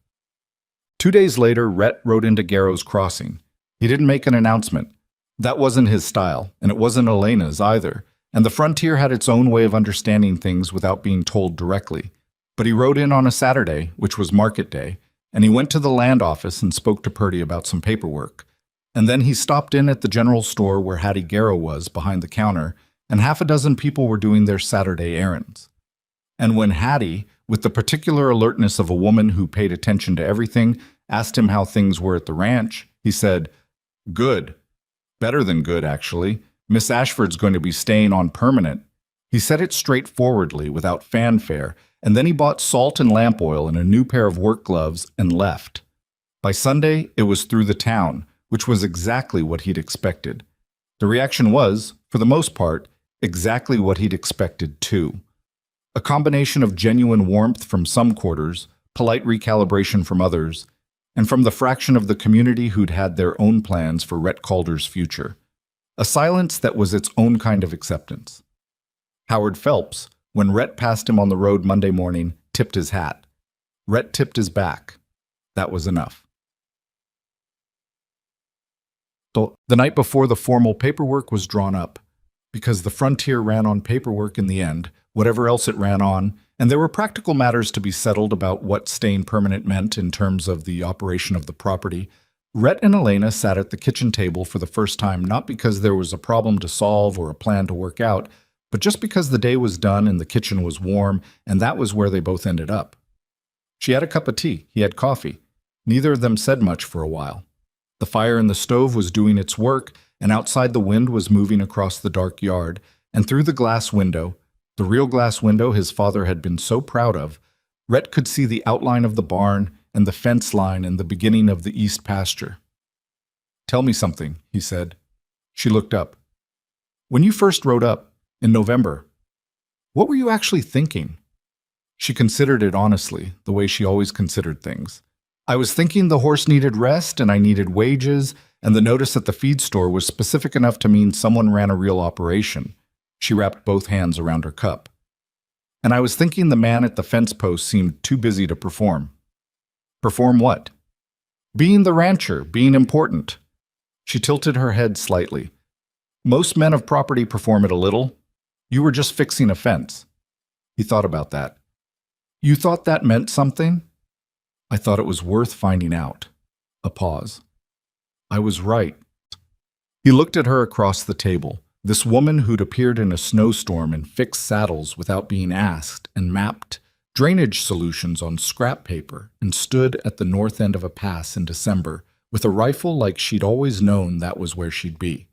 2 days later, Rhett rode into Garrow's Crossing. He didn't make an announcement. That wasn't his style, and it wasn't Elena's either, and the frontier had its own way of understanding things without being told directly. But he rode in on a Saturday, which was market day, and he went to the land office and spoke to Purdy about some paperwork. And then he stopped in at the general store where Hattie Garrow was behind the counter, and half a dozen people were doing their Saturday errands. And when Hattie, with the particular alertness of a woman who paid attention to everything, asked him how things were at the ranch, he said, "Good. Better than good, actually. Miss Ashford's going to be staying on permanent." He said it straightforwardly, without fanfare, and then he bought salt and lamp oil and a new pair of work gloves and left. By Sunday, it was through the town, which was exactly what he'd expected. The reaction was, for the most part, exactly what he'd expected too. A combination of genuine warmth from some quarters, polite recalibration from others, and from the fraction of the community who'd had their own plans for Rhett Calder's future. A silence that was its own kind of acceptance. Howard Phelps, when Rhett passed him on the road Monday morning, tipped his hat. Rhett tipped his back. That was enough. The night before the formal paperwork was drawn up, because the frontier ran on paperwork in the end, whatever else it ran on, and there were practical matters to be settled about what staying permanent meant in terms of the operation of the property, Rhett and Elena sat at the kitchen table for the first time, not because there was a problem to solve or a plan to work out, but just because the day was done and the kitchen was warm, and that was where they both ended up. She had a cup of tea, he had coffee. Neither of them said much for a while. The fire in the stove was doing its work, and outside the wind was moving across the dark yard, and through the glass window, the real glass window his father had been so proud of, Rhett could see the outline of the barn and the fence line and the beginning of the east pasture. "Tell me something," he said. She looked up. "When you first rode up, in November, what were you actually thinking?" She considered it honestly, the way she always considered things. "I was thinking the horse needed rest and I needed wages, and the notice at the feed store was specific enough to mean someone ran a real operation." She wrapped both hands around her cup. "And I was thinking the man at the fence post seemed too busy to perform." "Perform what?" "Being the rancher, being important." She tilted her head slightly. "Most men of property perform it a little. You were just fixing a fence." He thought about that. "You thought that meant something?" "I thought it was worth finding out." A pause. "I was right." He looked at her across the table, this woman who'd appeared in a snowstorm and fixed saddles without being asked and mapped drainage solutions on scrap paper and stood at the north end of a pass in December with a rifle like she'd always known that was where she'd be,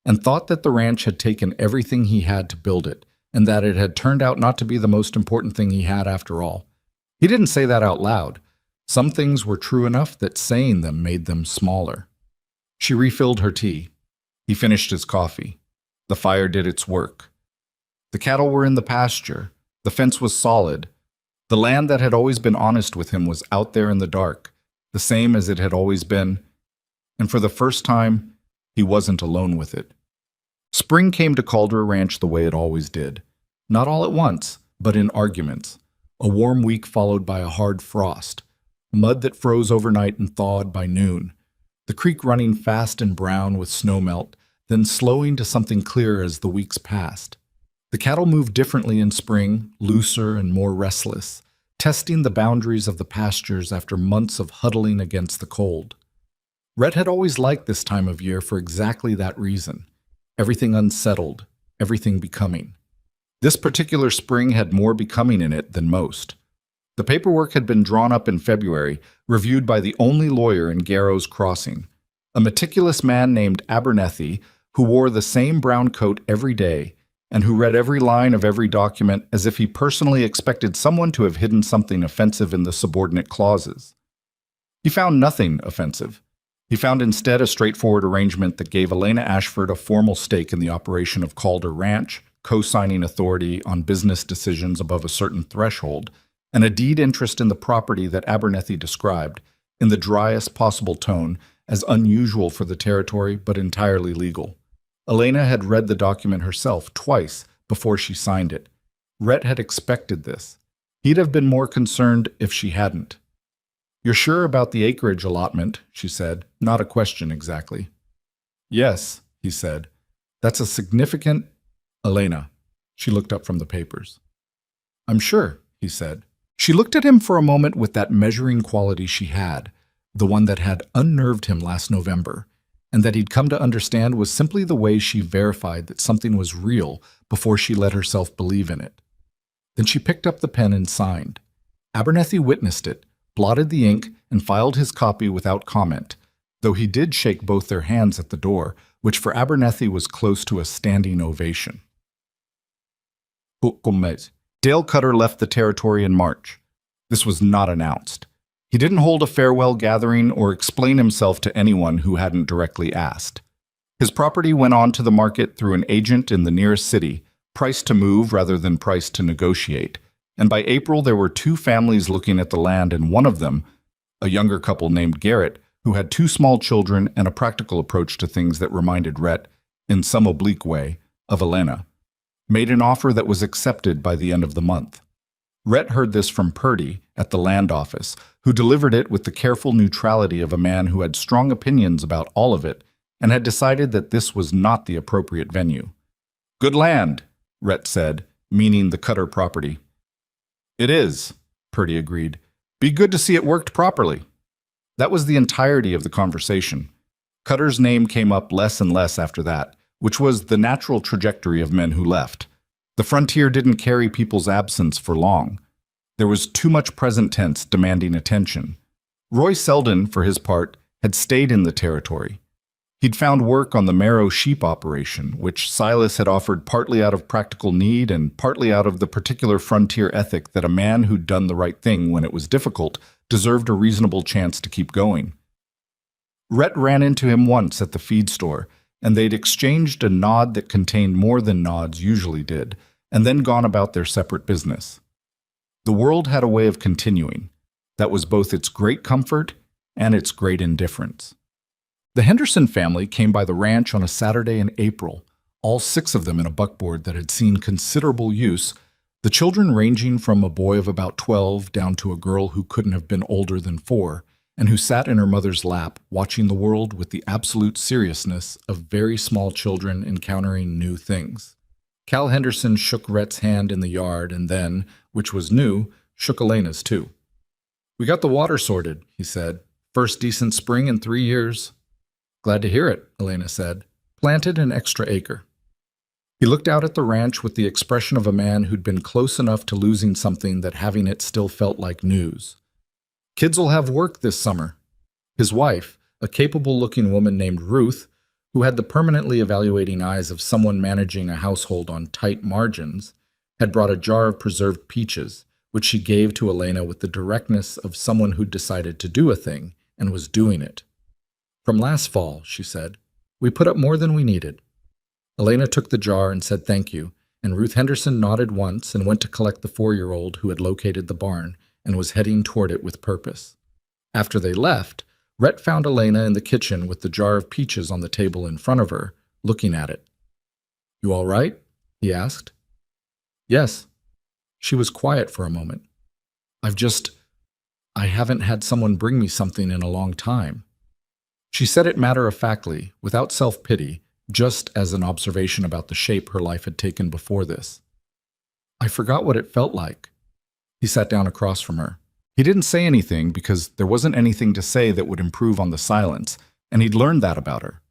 and thought that the ranch had taken everything he had to build it and that it had turned out not to be the most important thing he had after all. He didn't say that out loud. Some things were true enough that saying them made them smaller. She refilled her tea. He finished his coffee. The fire did its work. The cattle were in the pasture. The fence was solid. The land that had always been honest with him was out there in the dark, the same as it had always been. And for the first time, he wasn't alone with it. Spring came to Calder Ranch the way it always did. Not all at once, but in arguments. A warm week followed by a hard frost. Mud that froze overnight and thawed by noon. The creek running fast and brown with snowmelt, then slowing to something clear as the weeks passed. The cattle moved differently in spring, looser and more restless, testing the boundaries of the pastures after months of huddling against the cold. Rhett had always liked this time of year for exactly that reason. Everything unsettled, everything becoming. This particular spring had more becoming in it than most. The paperwork had been drawn up in February, reviewed by the only lawyer in Garrow's Crossing, a meticulous man named Abernethy who wore the same brown coat every day and who read every line of every document as if he personally expected someone to have hidden something offensive in the subordinate clauses. He found nothing offensive. He found instead a straightforward arrangement that gave Elena Ashford a formal stake in the operation of Calder Ranch, co-signing authority on business decisions above a certain threshold, and a deed interest in the property that Abernethy described, in the driest possible tone, as unusual for the territory but entirely legal. Elena had read the document herself twice before she signed it. Rhett had expected this. He'd have been more concerned if she hadn't. "You're sure about the acreage allotment?" she said, not a question exactly. "Yes," he said. "That's a significant—" "Elena." She looked up from the papers. "I'm sure," he said. She looked at him for a moment with that measuring quality she had, the one that had unnerved him last November, and that he'd come to understand was simply the way she verified that something was real before she let herself believe in it. Then she picked up the pen and signed. Abernethy witnessed it, blotted the ink, and filed his copy without comment, though he did shake both their hands at the door, which for Abernethy was close to a standing ovation. Dale Cutter left the territory in March. This was not announced. He didn't hold a farewell gathering or explain himself to anyone who hadn't directly asked. His property went on to the market through an agent in the nearest city, priced to move rather than priced to negotiate, and by April there were 2 families looking at the land, and one of them, a younger couple named Garrett, who had 2 small children and a practical approach to things that reminded Rhett, in some oblique way, of Elena, made an offer that was accepted by the end of the month. Rhett heard this from Purdy at the land office, who delivered it with the careful neutrality of a man who had strong opinions about all of it and had decided that this was not the appropriate venue. "Good land," Rhett said, meaning the Cutter property. "It is," Purdy agreed. "Be good to see it worked properly." That was the entirety of the conversation. Cutter's name came up less and less after that, which was the natural trajectory of men who left. The frontier didn't carry people's absence for long. There was too much present tense demanding attention. Roy Selden, for his part, had stayed in the territory. He'd found work on the Marrow sheep operation, which Silas had offered partly out of practical need and partly out of the particular frontier ethic that a man who'd done the right thing when it was difficult deserved a reasonable chance to keep going. Rhett ran into him once at the feed store, and they'd exchanged a nod that contained more than nods usually did, and then gone about their separate business. The world had a way of continuing. That was both its great comfort and its great indifference. The Henderson family came by the ranch on a Saturday in April, all 6 of them in a buckboard that had seen considerable use, the children ranging from a boy of about 12 down to a girl who couldn't have been older than 4, and who sat in her mother's lap watching the world with the absolute seriousness of very small children encountering new things. Cal Henderson shook Rhett's hand in the yard and then, which was new, shook Elena's too. "We got the water sorted," he said. "First decent spring in 3 years." "Glad to hear it," Elena said. "Planted an extra acre." He looked out at the ranch with the expression of a man who'd been close enough to losing something that having it still felt like news. "Kids'll have work this summer." His wife, a capable-looking woman named Ruth, who had the permanently evaluating eyes of someone managing a household on tight margins, had brought a jar of preserved peaches, which she gave to Elena with the directness of someone who'd decided to do a thing and was doing it. "From last fall," she said. "We put up more than we needed." Elena took the jar and said thank you, and Ruth Henderson nodded once and went to collect the 4-year-old who had located the barn and was heading toward it with purpose. After they left, Rhett found Elena in the kitchen with the jar of peaches on the table in front of her, looking at it. "You all right?" he asked. "Yes." She was quiet for a moment. I haven't had someone bring me something in a long time." She said it matter-of-factly, without self-pity, just as an observation about the shape her life had taken before this. "I forgot what it felt like." He sat down across from her. He didn't say anything because there wasn't anything to say that would improve on the silence, and he'd learned that about her.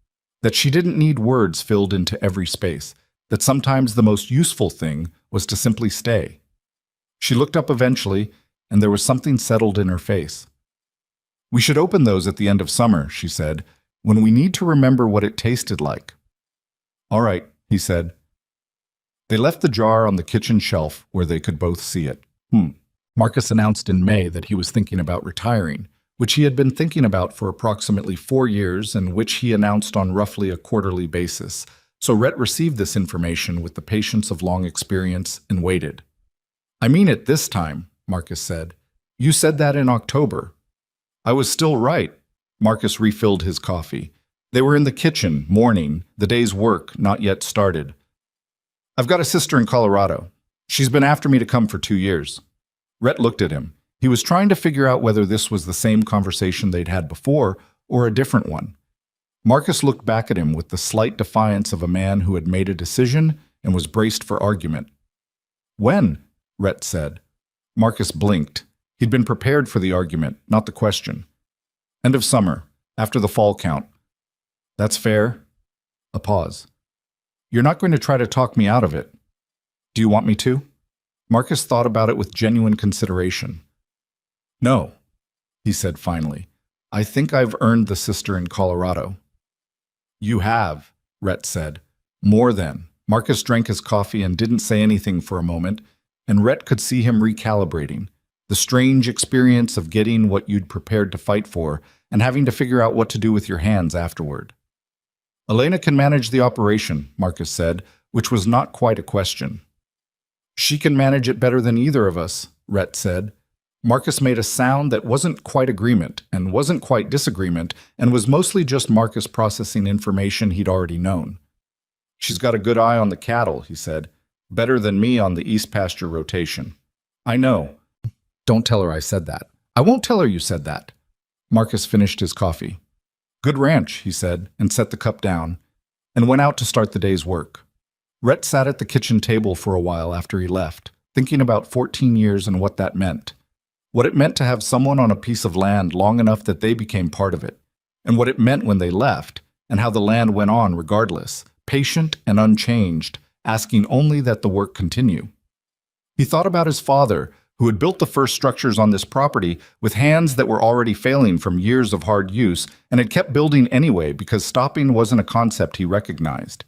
That she didn't need words filled into every space, that sometimes the most useful thing was to simply stay. She looked up eventually, and there was something settled in her face. "We should open those at the end of summer," she said, "when we need to remember what it tasted like." "All right," he said. They left the jar on the kitchen shelf where they could both see it. Marcus announced in May that he was thinking about retiring, which he had been thinking about for approximately 4 years and which he announced on roughly a quarterly basis. So Rhett received this information with the patience of long experience and waited. "I mean it this time," Marcus said. "You said that in October." "I was still right." Marcus refilled his coffee. They were in the kitchen, mourning, the day's work not yet started. "I've got a sister in Colorado. She's been after me to come for 2 years. Rhett looked at him. He was trying to figure out whether this was the same conversation they'd had before or a different one. Marcus looked back at him with the slight defiance of a man who had made a decision and was braced for argument. "When?" Rhett said. Marcus blinked. He'd been prepared for the argument, not the question. End of summer, after the fall count. That's fair. A pause. You're not going to try to talk me out of it. Do you want me to? Marcus thought about it with genuine consideration. No, he said finally. I think I've earned the sister in Colorado. You have, Rhett said. More than. Marcus drank his coffee and didn't say anything for a moment, and Rhett could see him recalibrating. The strange experience of getting what you'd prepared to fight for and having to figure out what to do with your hands afterward. Elena can manage the operation, Marcus said, which was not quite a question. She can manage it better than either of us, Rhett said. Marcus made a sound that wasn't quite agreement and wasn't quite disagreement and was mostly just Marcus processing information he'd already known. She's got a good eye on the cattle, he said. Better than me on the east pasture rotation. I know. Don't tell her I said that. I won't tell her you said that. Marcus finished his coffee. Good ranch, he said, and set the cup down, and went out to start the day's work. Rhett sat at the kitchen table for a while after he left, thinking about 14 years and what that meant. What it meant to have someone on a piece of land long enough that they became part of it, and what it meant when they left, and how the land went on regardless, patient and unchanged, asking only that the work continue. He thought about his father, who had built the first structures on this property with hands that were already failing from years of hard use and had kept building anyway because stopping wasn't a concept he recognized.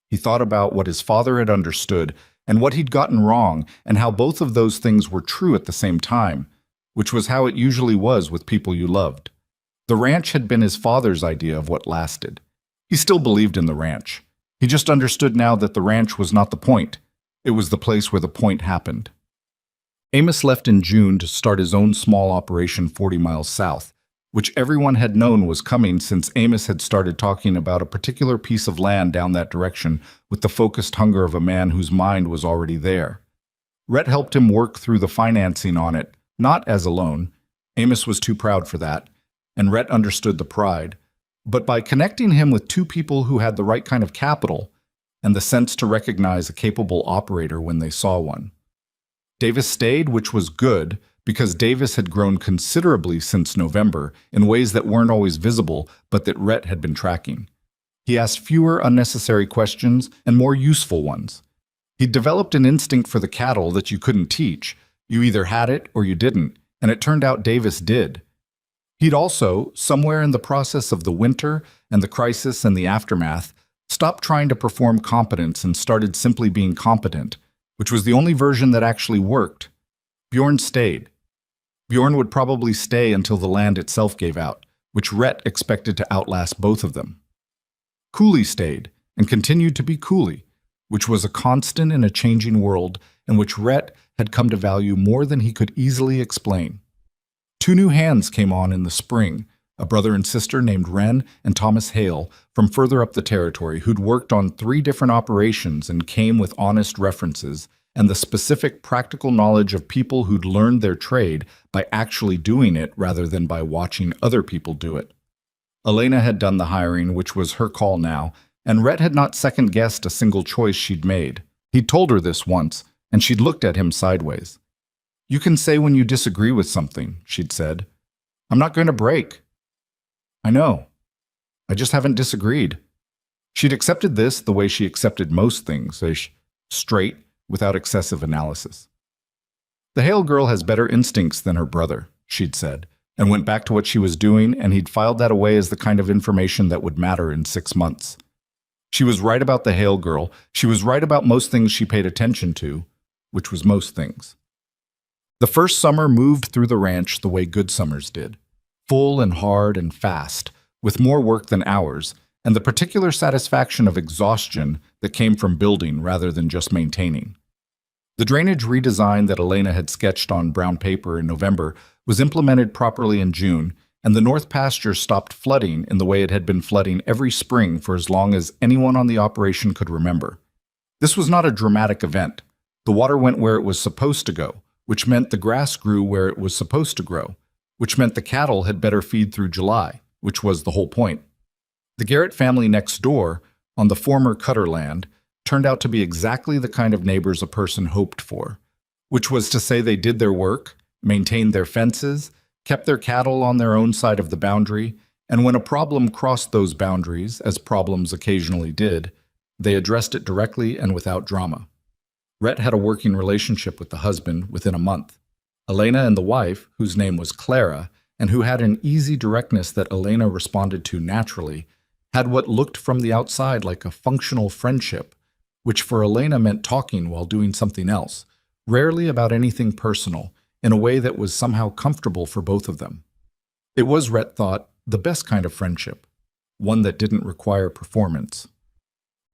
He thought about what his father had understood and what he'd gotten wrong and how both of those things were true at the same time, which was how it usually was with people you loved. The ranch had been his father's idea of what lasted. He still believed in the ranch. He just understood now that the ranch was not the point. It was the place where the point happened. Amos left in June to start his own small operation 40 miles south, which everyone had known was coming since Amos had started talking about a particular piece of land down that direction with the focused hunger of a man whose mind was already there. Rhett helped him work through the financing on it, not as a loan. Amos was too proud for that, and Rhett understood the pride, but by connecting him with two people who had the right kind of capital and the sense to recognize a capable operator when they saw one. Davis stayed, which was good, because Davis had grown considerably since November in ways that weren't always visible, but that Rhett had been tracking. He asked fewer unnecessary questions and more useful ones. He'd developed an instinct for the cattle that you couldn't teach. You either had it or you didn't, and it turned out Davis did. He'd also, somewhere in the process of the winter and the crisis and the aftermath, stopped trying to perform competence and started simply being competent, which was the only version that actually worked. Bjorn stayed. Bjorn would probably stay until the land itself gave out, which Rhett expected to outlast both of them. Cooley stayed, and continued to be Cooley, which was a constant in a changing world and which Rhett had come to value more than he could easily explain. Two new hands came on in the spring, a brother and sister named Wren and Thomas Hale from further up the territory who'd worked on 3 different operations and came with honest references and the specific practical knowledge of people who'd learned their trade by actually doing it rather than by watching other people do it. Elena had done the hiring, which was her call now, and Rhett had not second-guessed a single choice she'd made. He'd told her this once, and she'd looked at him sideways. You can say when you disagree with something, she'd said. I'm not going to break. I know. I just haven't disagreed. She'd accepted this the way she accepted most things, straight, without excessive analysis. The Hale girl has better instincts than her brother, she'd said, and went back to what she was doing, and he'd filed that away as the kind of information that would matter in 6 months. She was right about the Hale girl. She was right about most things she paid attention to, which was most things. The first summer moved through the ranch the way good summers did, full and hard and fast, with more work than hours, and the particular satisfaction of exhaustion that came from building rather than just maintaining. The drainage redesign that Elena had sketched on brown paper in November was implemented properly in June, and the north pasture stopped flooding in the way it had been flooding every spring for as long as anyone on the operation could remember. This was not a dramatic event. The water went where it was supposed to go, which meant the grass grew where it was supposed to grow, which meant the cattle had better feed through July, which was the whole point. The Garrett family next door, on the former Cutter land, turned out to be exactly the kind of neighbors a person hoped for. which was to say they did their work, maintained their fences, kept their cattle on their own side of the boundary, and when a problem crossed those boundaries, as problems occasionally did, they addressed it directly and without drama. Rhett had a working relationship with the husband within a month. Elena and the wife, whose name was Clara, and who had an easy directness that Elena responded to naturally, had what looked from the outside like a functional friendship, which for Elena meant talking while doing something else, rarely about anything personal, in a way that was somehow comfortable for both of them. It was, Rhett thought, the best kind of friendship, one that didn't require performance.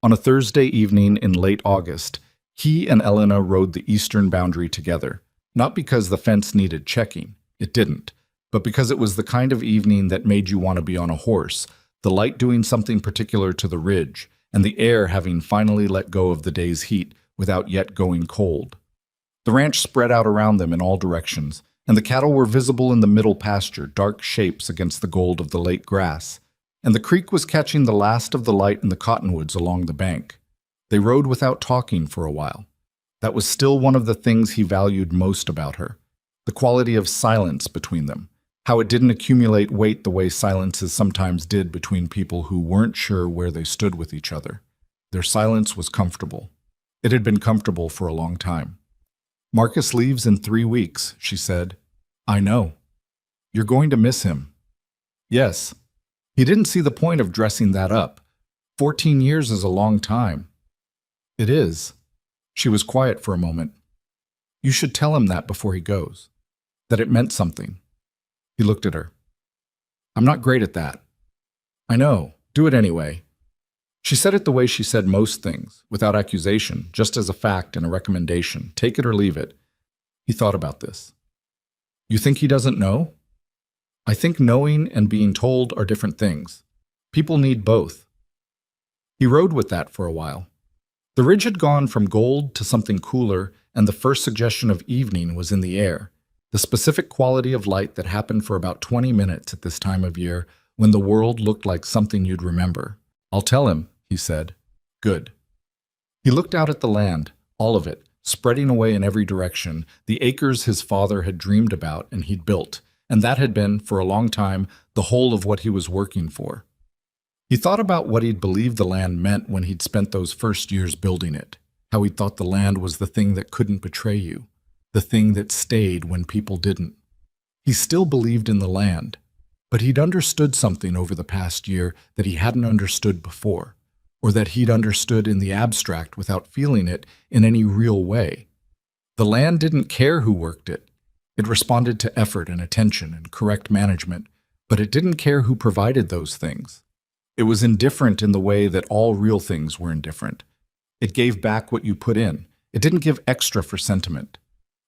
On a Thursday evening in late August, he and Elena rode the eastern boundary together, not because the fence needed checking, it didn't, but because it was the kind of evening that made you want to be on a horse, the light doing something particular to the ridge, and the air having finally let go of the day's heat without yet going cold. The ranch spread out around them in all directions, and the cattle were visible in the middle pasture, dark shapes against the gold of the late grass, and the creek was catching the last of the light in the cottonwoods along the bank. They rode without talking for a while. That was still one of the things he valued most about her, the quality of silence between them, how it didn't accumulate weight the way silences sometimes did between people who weren't sure where they stood with each other. Their silence was comfortable. It had been comfortable for a long time. "Marcus leaves in 3 weeks," she said. "I know. You're going to miss him." Yes. He didn't see the point of dressing that up. 14 years is a long time. It is. She was quiet for a moment. "You should tell him that before he goes. That it meant something." He looked at her. "I'm not great at that." "I know. Do it anyway." She said it the way she said most things, without accusation, just as a fact and a recommendation. Take it or leave it. He thought about this. "You think he doesn't know?" "I think knowing and being told are different things. People need both." He rode with that for a while. The ridge had gone from gold to something cooler, and the first suggestion of evening was in the air, the specific quality of light that happened for about 20 minutes at this time of year when the world looked like something you'd remember. "I'll tell him," he said. "Good." He looked out at the land, all of it, spreading away in every direction, the acres his father had dreamed about and he'd built, and that had been, for a long time, the whole of what he was working for. He thought about what he'd believed the land meant when he'd spent those first years building it, how he thought the land was the thing that couldn't betray you, the thing that stayed when people didn't. He still believed in the land, but he'd understood something over the past year that he hadn't understood before, or that he'd understood in the abstract without feeling it in any real way. The land didn't care who worked it. It responded to effort and attention and correct management, but it didn't care who provided those things. It was indifferent in the way that all real things were indifferent. It gave back what you put in. It didn't give extra for sentiment.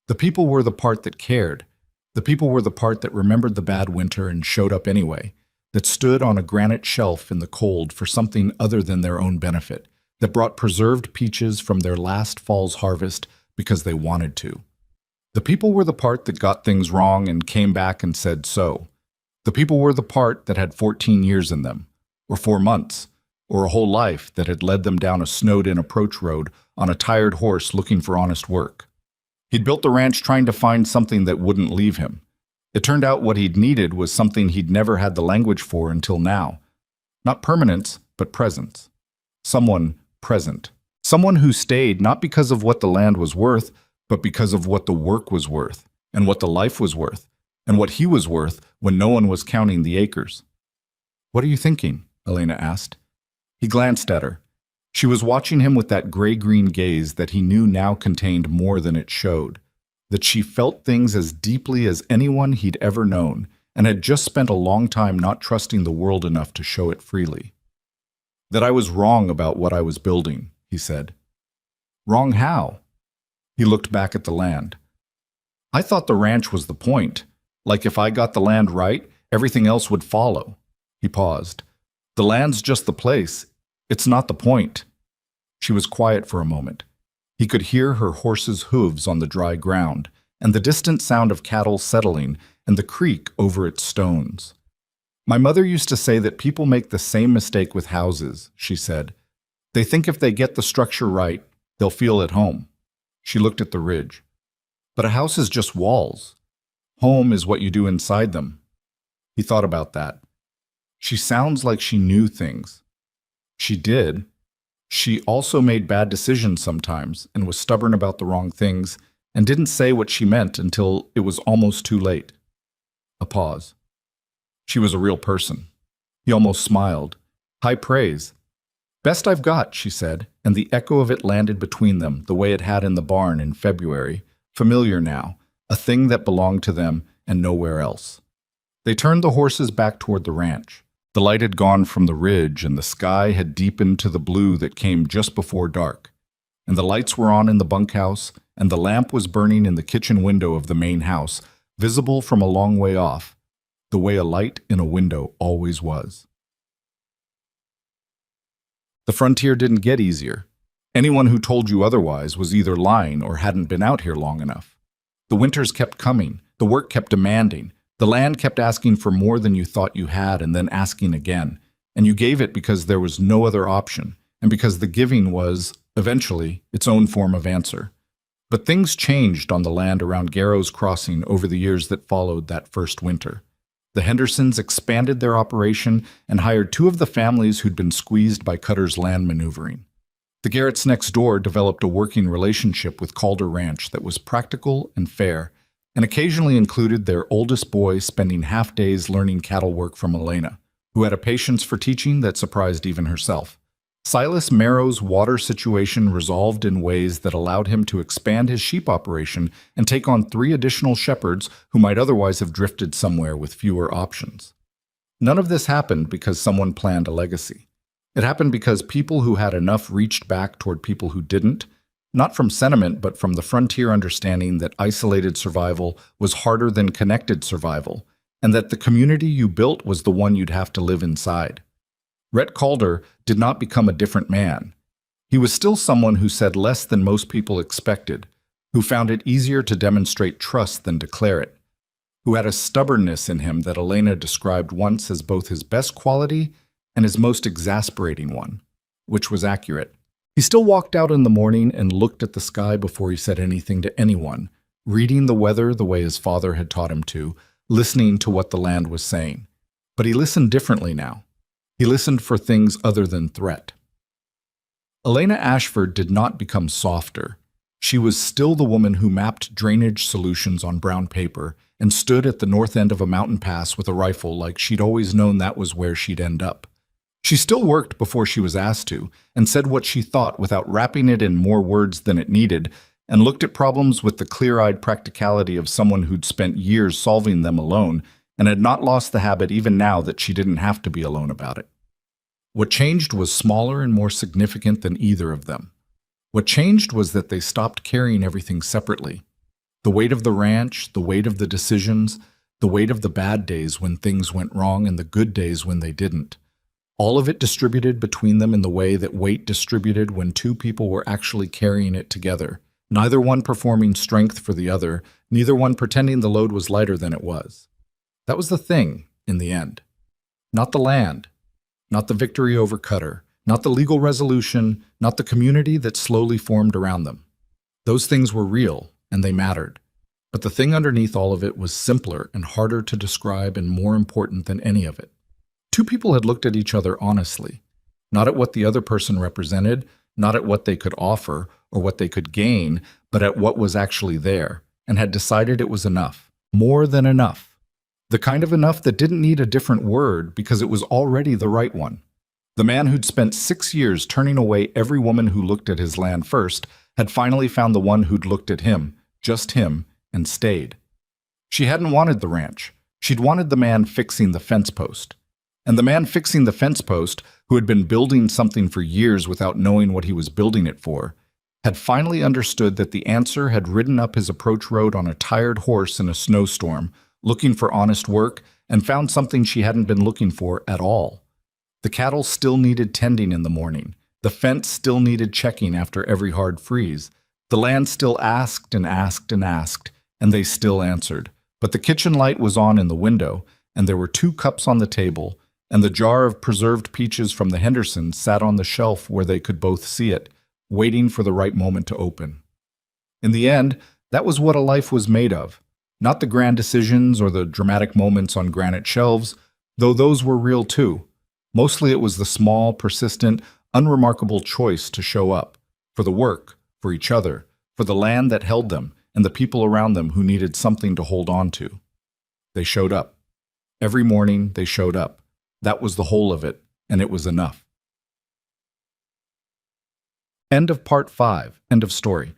The people were the part that cared. The people were the part that remembered the bad winter and showed up anyway, that stood on a granite shelf in the cold for something other than their own benefit, that brought preserved peaches from their last fall's harvest because they wanted to. The people were the part that got things wrong and came back and said so. The people were the part that had 14 years in them, or 4 months, or a whole life that had led them down a snowed-in approach road on a tired horse looking for honest work. He'd built the ranch trying to find something that wouldn't leave him. It turned out what he'd needed was something he'd never had the language for until now. Not permanence, but presence. Someone present. Someone who stayed not because of what the land was worth, but because of what the work was worth, and what the life was worth, and what he was worth when no one was counting the acres. "What are you thinking?" Elena asked. He glanced at her. She was watching him with that gray-green gaze that he knew now contained more than it showed, that she felt things as deeply as anyone he'd ever known, and had just spent a long time not trusting the world enough to show it freely. "That I was wrong about what I was building," he said. "Wrong how?" He looked back at the land. "I thought the ranch was the point. Like if I got the land right, everything else would follow." He paused. "The land's just the place. It's not the point." She was quiet for a moment. He could hear her horse's hooves on the dry ground, and the distant sound of cattle settling, and the creak over its stones. "My mother used to say that people make the same mistake with houses," she said. "They think if they get the structure right, they'll feel at home." She looked at the ridge. But a house is just walls. Home is what you do inside them. He thought about that. She sounds like she knew things. She did. She also made bad decisions sometimes and was stubborn about the wrong things and didn't say what she meant until it was almost too late. A pause. She was a real person. He almost smiled. High praise. Best I've got, she said, and the echo of it landed between them the way it had in the barn in February, familiar now, a thing that belonged to them and nowhere else. They turned the horses back toward the ranch. The light had gone from the ridge and the sky had deepened to the blue that came just before dark. And the lights were on in the bunkhouse, and the lamp was burning in the kitchen window of the main house, visible from a long way off, the way a light in a window always was. The frontier didn't get easier. Anyone who told you otherwise was either lying or hadn't been out here long enough. The winters kept coming, the work kept demanding, the land kept asking for more than you thought you had and then asking again, and you gave it because there was no other option, and because the giving was, eventually, its own form of answer. But things changed on the land around Garrow's Crossing over the years that followed that first winter. The Hendersons expanded their operation and hired two of the families who'd been squeezed by Cutter's land maneuvering. The Garretts next door developed a working relationship with Calder Ranch that was practical and fair, and occasionally included their oldest boy spending half days learning cattle work from Elena, who had a patience for teaching that surprised even herself. Silas Merrow's water situation resolved in ways that allowed him to expand his sheep operation and take on 3 additional shepherds who might otherwise have drifted somewhere with fewer options. None of this happened because someone planned a legacy. It happened because people who had enough reached back toward people who didn't, not from sentiment but from the frontier understanding that isolated survival was harder than connected survival, and that the community you built was the one you'd have to live inside. Rhett Calder did not become a different man. He was still someone who said less than most people expected, who found it easier to demonstrate trust than declare it, who had a stubbornness in him that Elena described once as both his best quality and his most exasperating one, which was accurate. He still walked out in the morning and looked at the sky before he said anything to anyone, reading the weather the way his father had taught him to, listening to what the land was saying. But he listened differently now. He listened for things other than threat. Elena Ashford did not become softer. She was still the woman who mapped drainage solutions on brown paper and stood at the north end of a mountain pass with a rifle like she'd always known that was where she'd end up. She still worked before she was asked to, and said what she thought without wrapping it in more words than it needed, and looked at problems with the clear-eyed practicality of someone who'd spent years solving them alone and had not lost the habit even now that she didn't have to be alone about it. What changed was smaller and more significant than either of them. What changed was that they stopped carrying everything separately. The weight of the ranch, the weight of the decisions, the weight of the bad days when things went wrong and the good days when they didn't. All of it distributed between them in the way that weight distributed when 2 people were actually carrying it together, neither one performing strength for the other, neither one pretending the load was lighter than it was. That was the thing, in the end. Not the land, not the victory over Cutter, not the legal resolution, not the community that slowly formed around them. Those things were real, and they mattered. But the thing underneath all of it was simpler and harder to describe and more important than any of it. 2 people had looked at each other honestly, not at what the other person represented, not at what they could offer or what they could gain, but at what was actually there, and had decided it was enough, more than enough. The kind of enough that didn't need a different word because it was already the right one. The man who'd spent 6 years turning away every woman who looked at his land first had finally found the one who'd looked at him, just him, and stayed. She hadn't wanted the ranch. She'd wanted the man fixing the fence post. And the man fixing the fence post, who had been building something for years without knowing what he was building it for, had finally understood that the answer had ridden up his approach road on a tired horse in a snowstorm, looking for honest work, and found something she hadn't been looking for at all. The cattle still needed tending in the morning. The fence still needed checking after every hard freeze. The land still asked and asked and asked, and they still answered. But the kitchen light was on in the window, and there were 2 cups on the table, and the jar of preserved peaches from the Hendersons sat on the shelf where they could both see it, waiting for the right moment to open. In the end, That was what a life was made of. Not the grand decisions or the dramatic moments on granite shelves, though those were real too. Mostly it was the small, persistent, unremarkable choice to show up. For the work, for each other, for the land that held them, and the people around them who needed something to hold on to. They showed up. Every morning they showed up. That was the whole of it, and it was enough. End of part 5. End of story.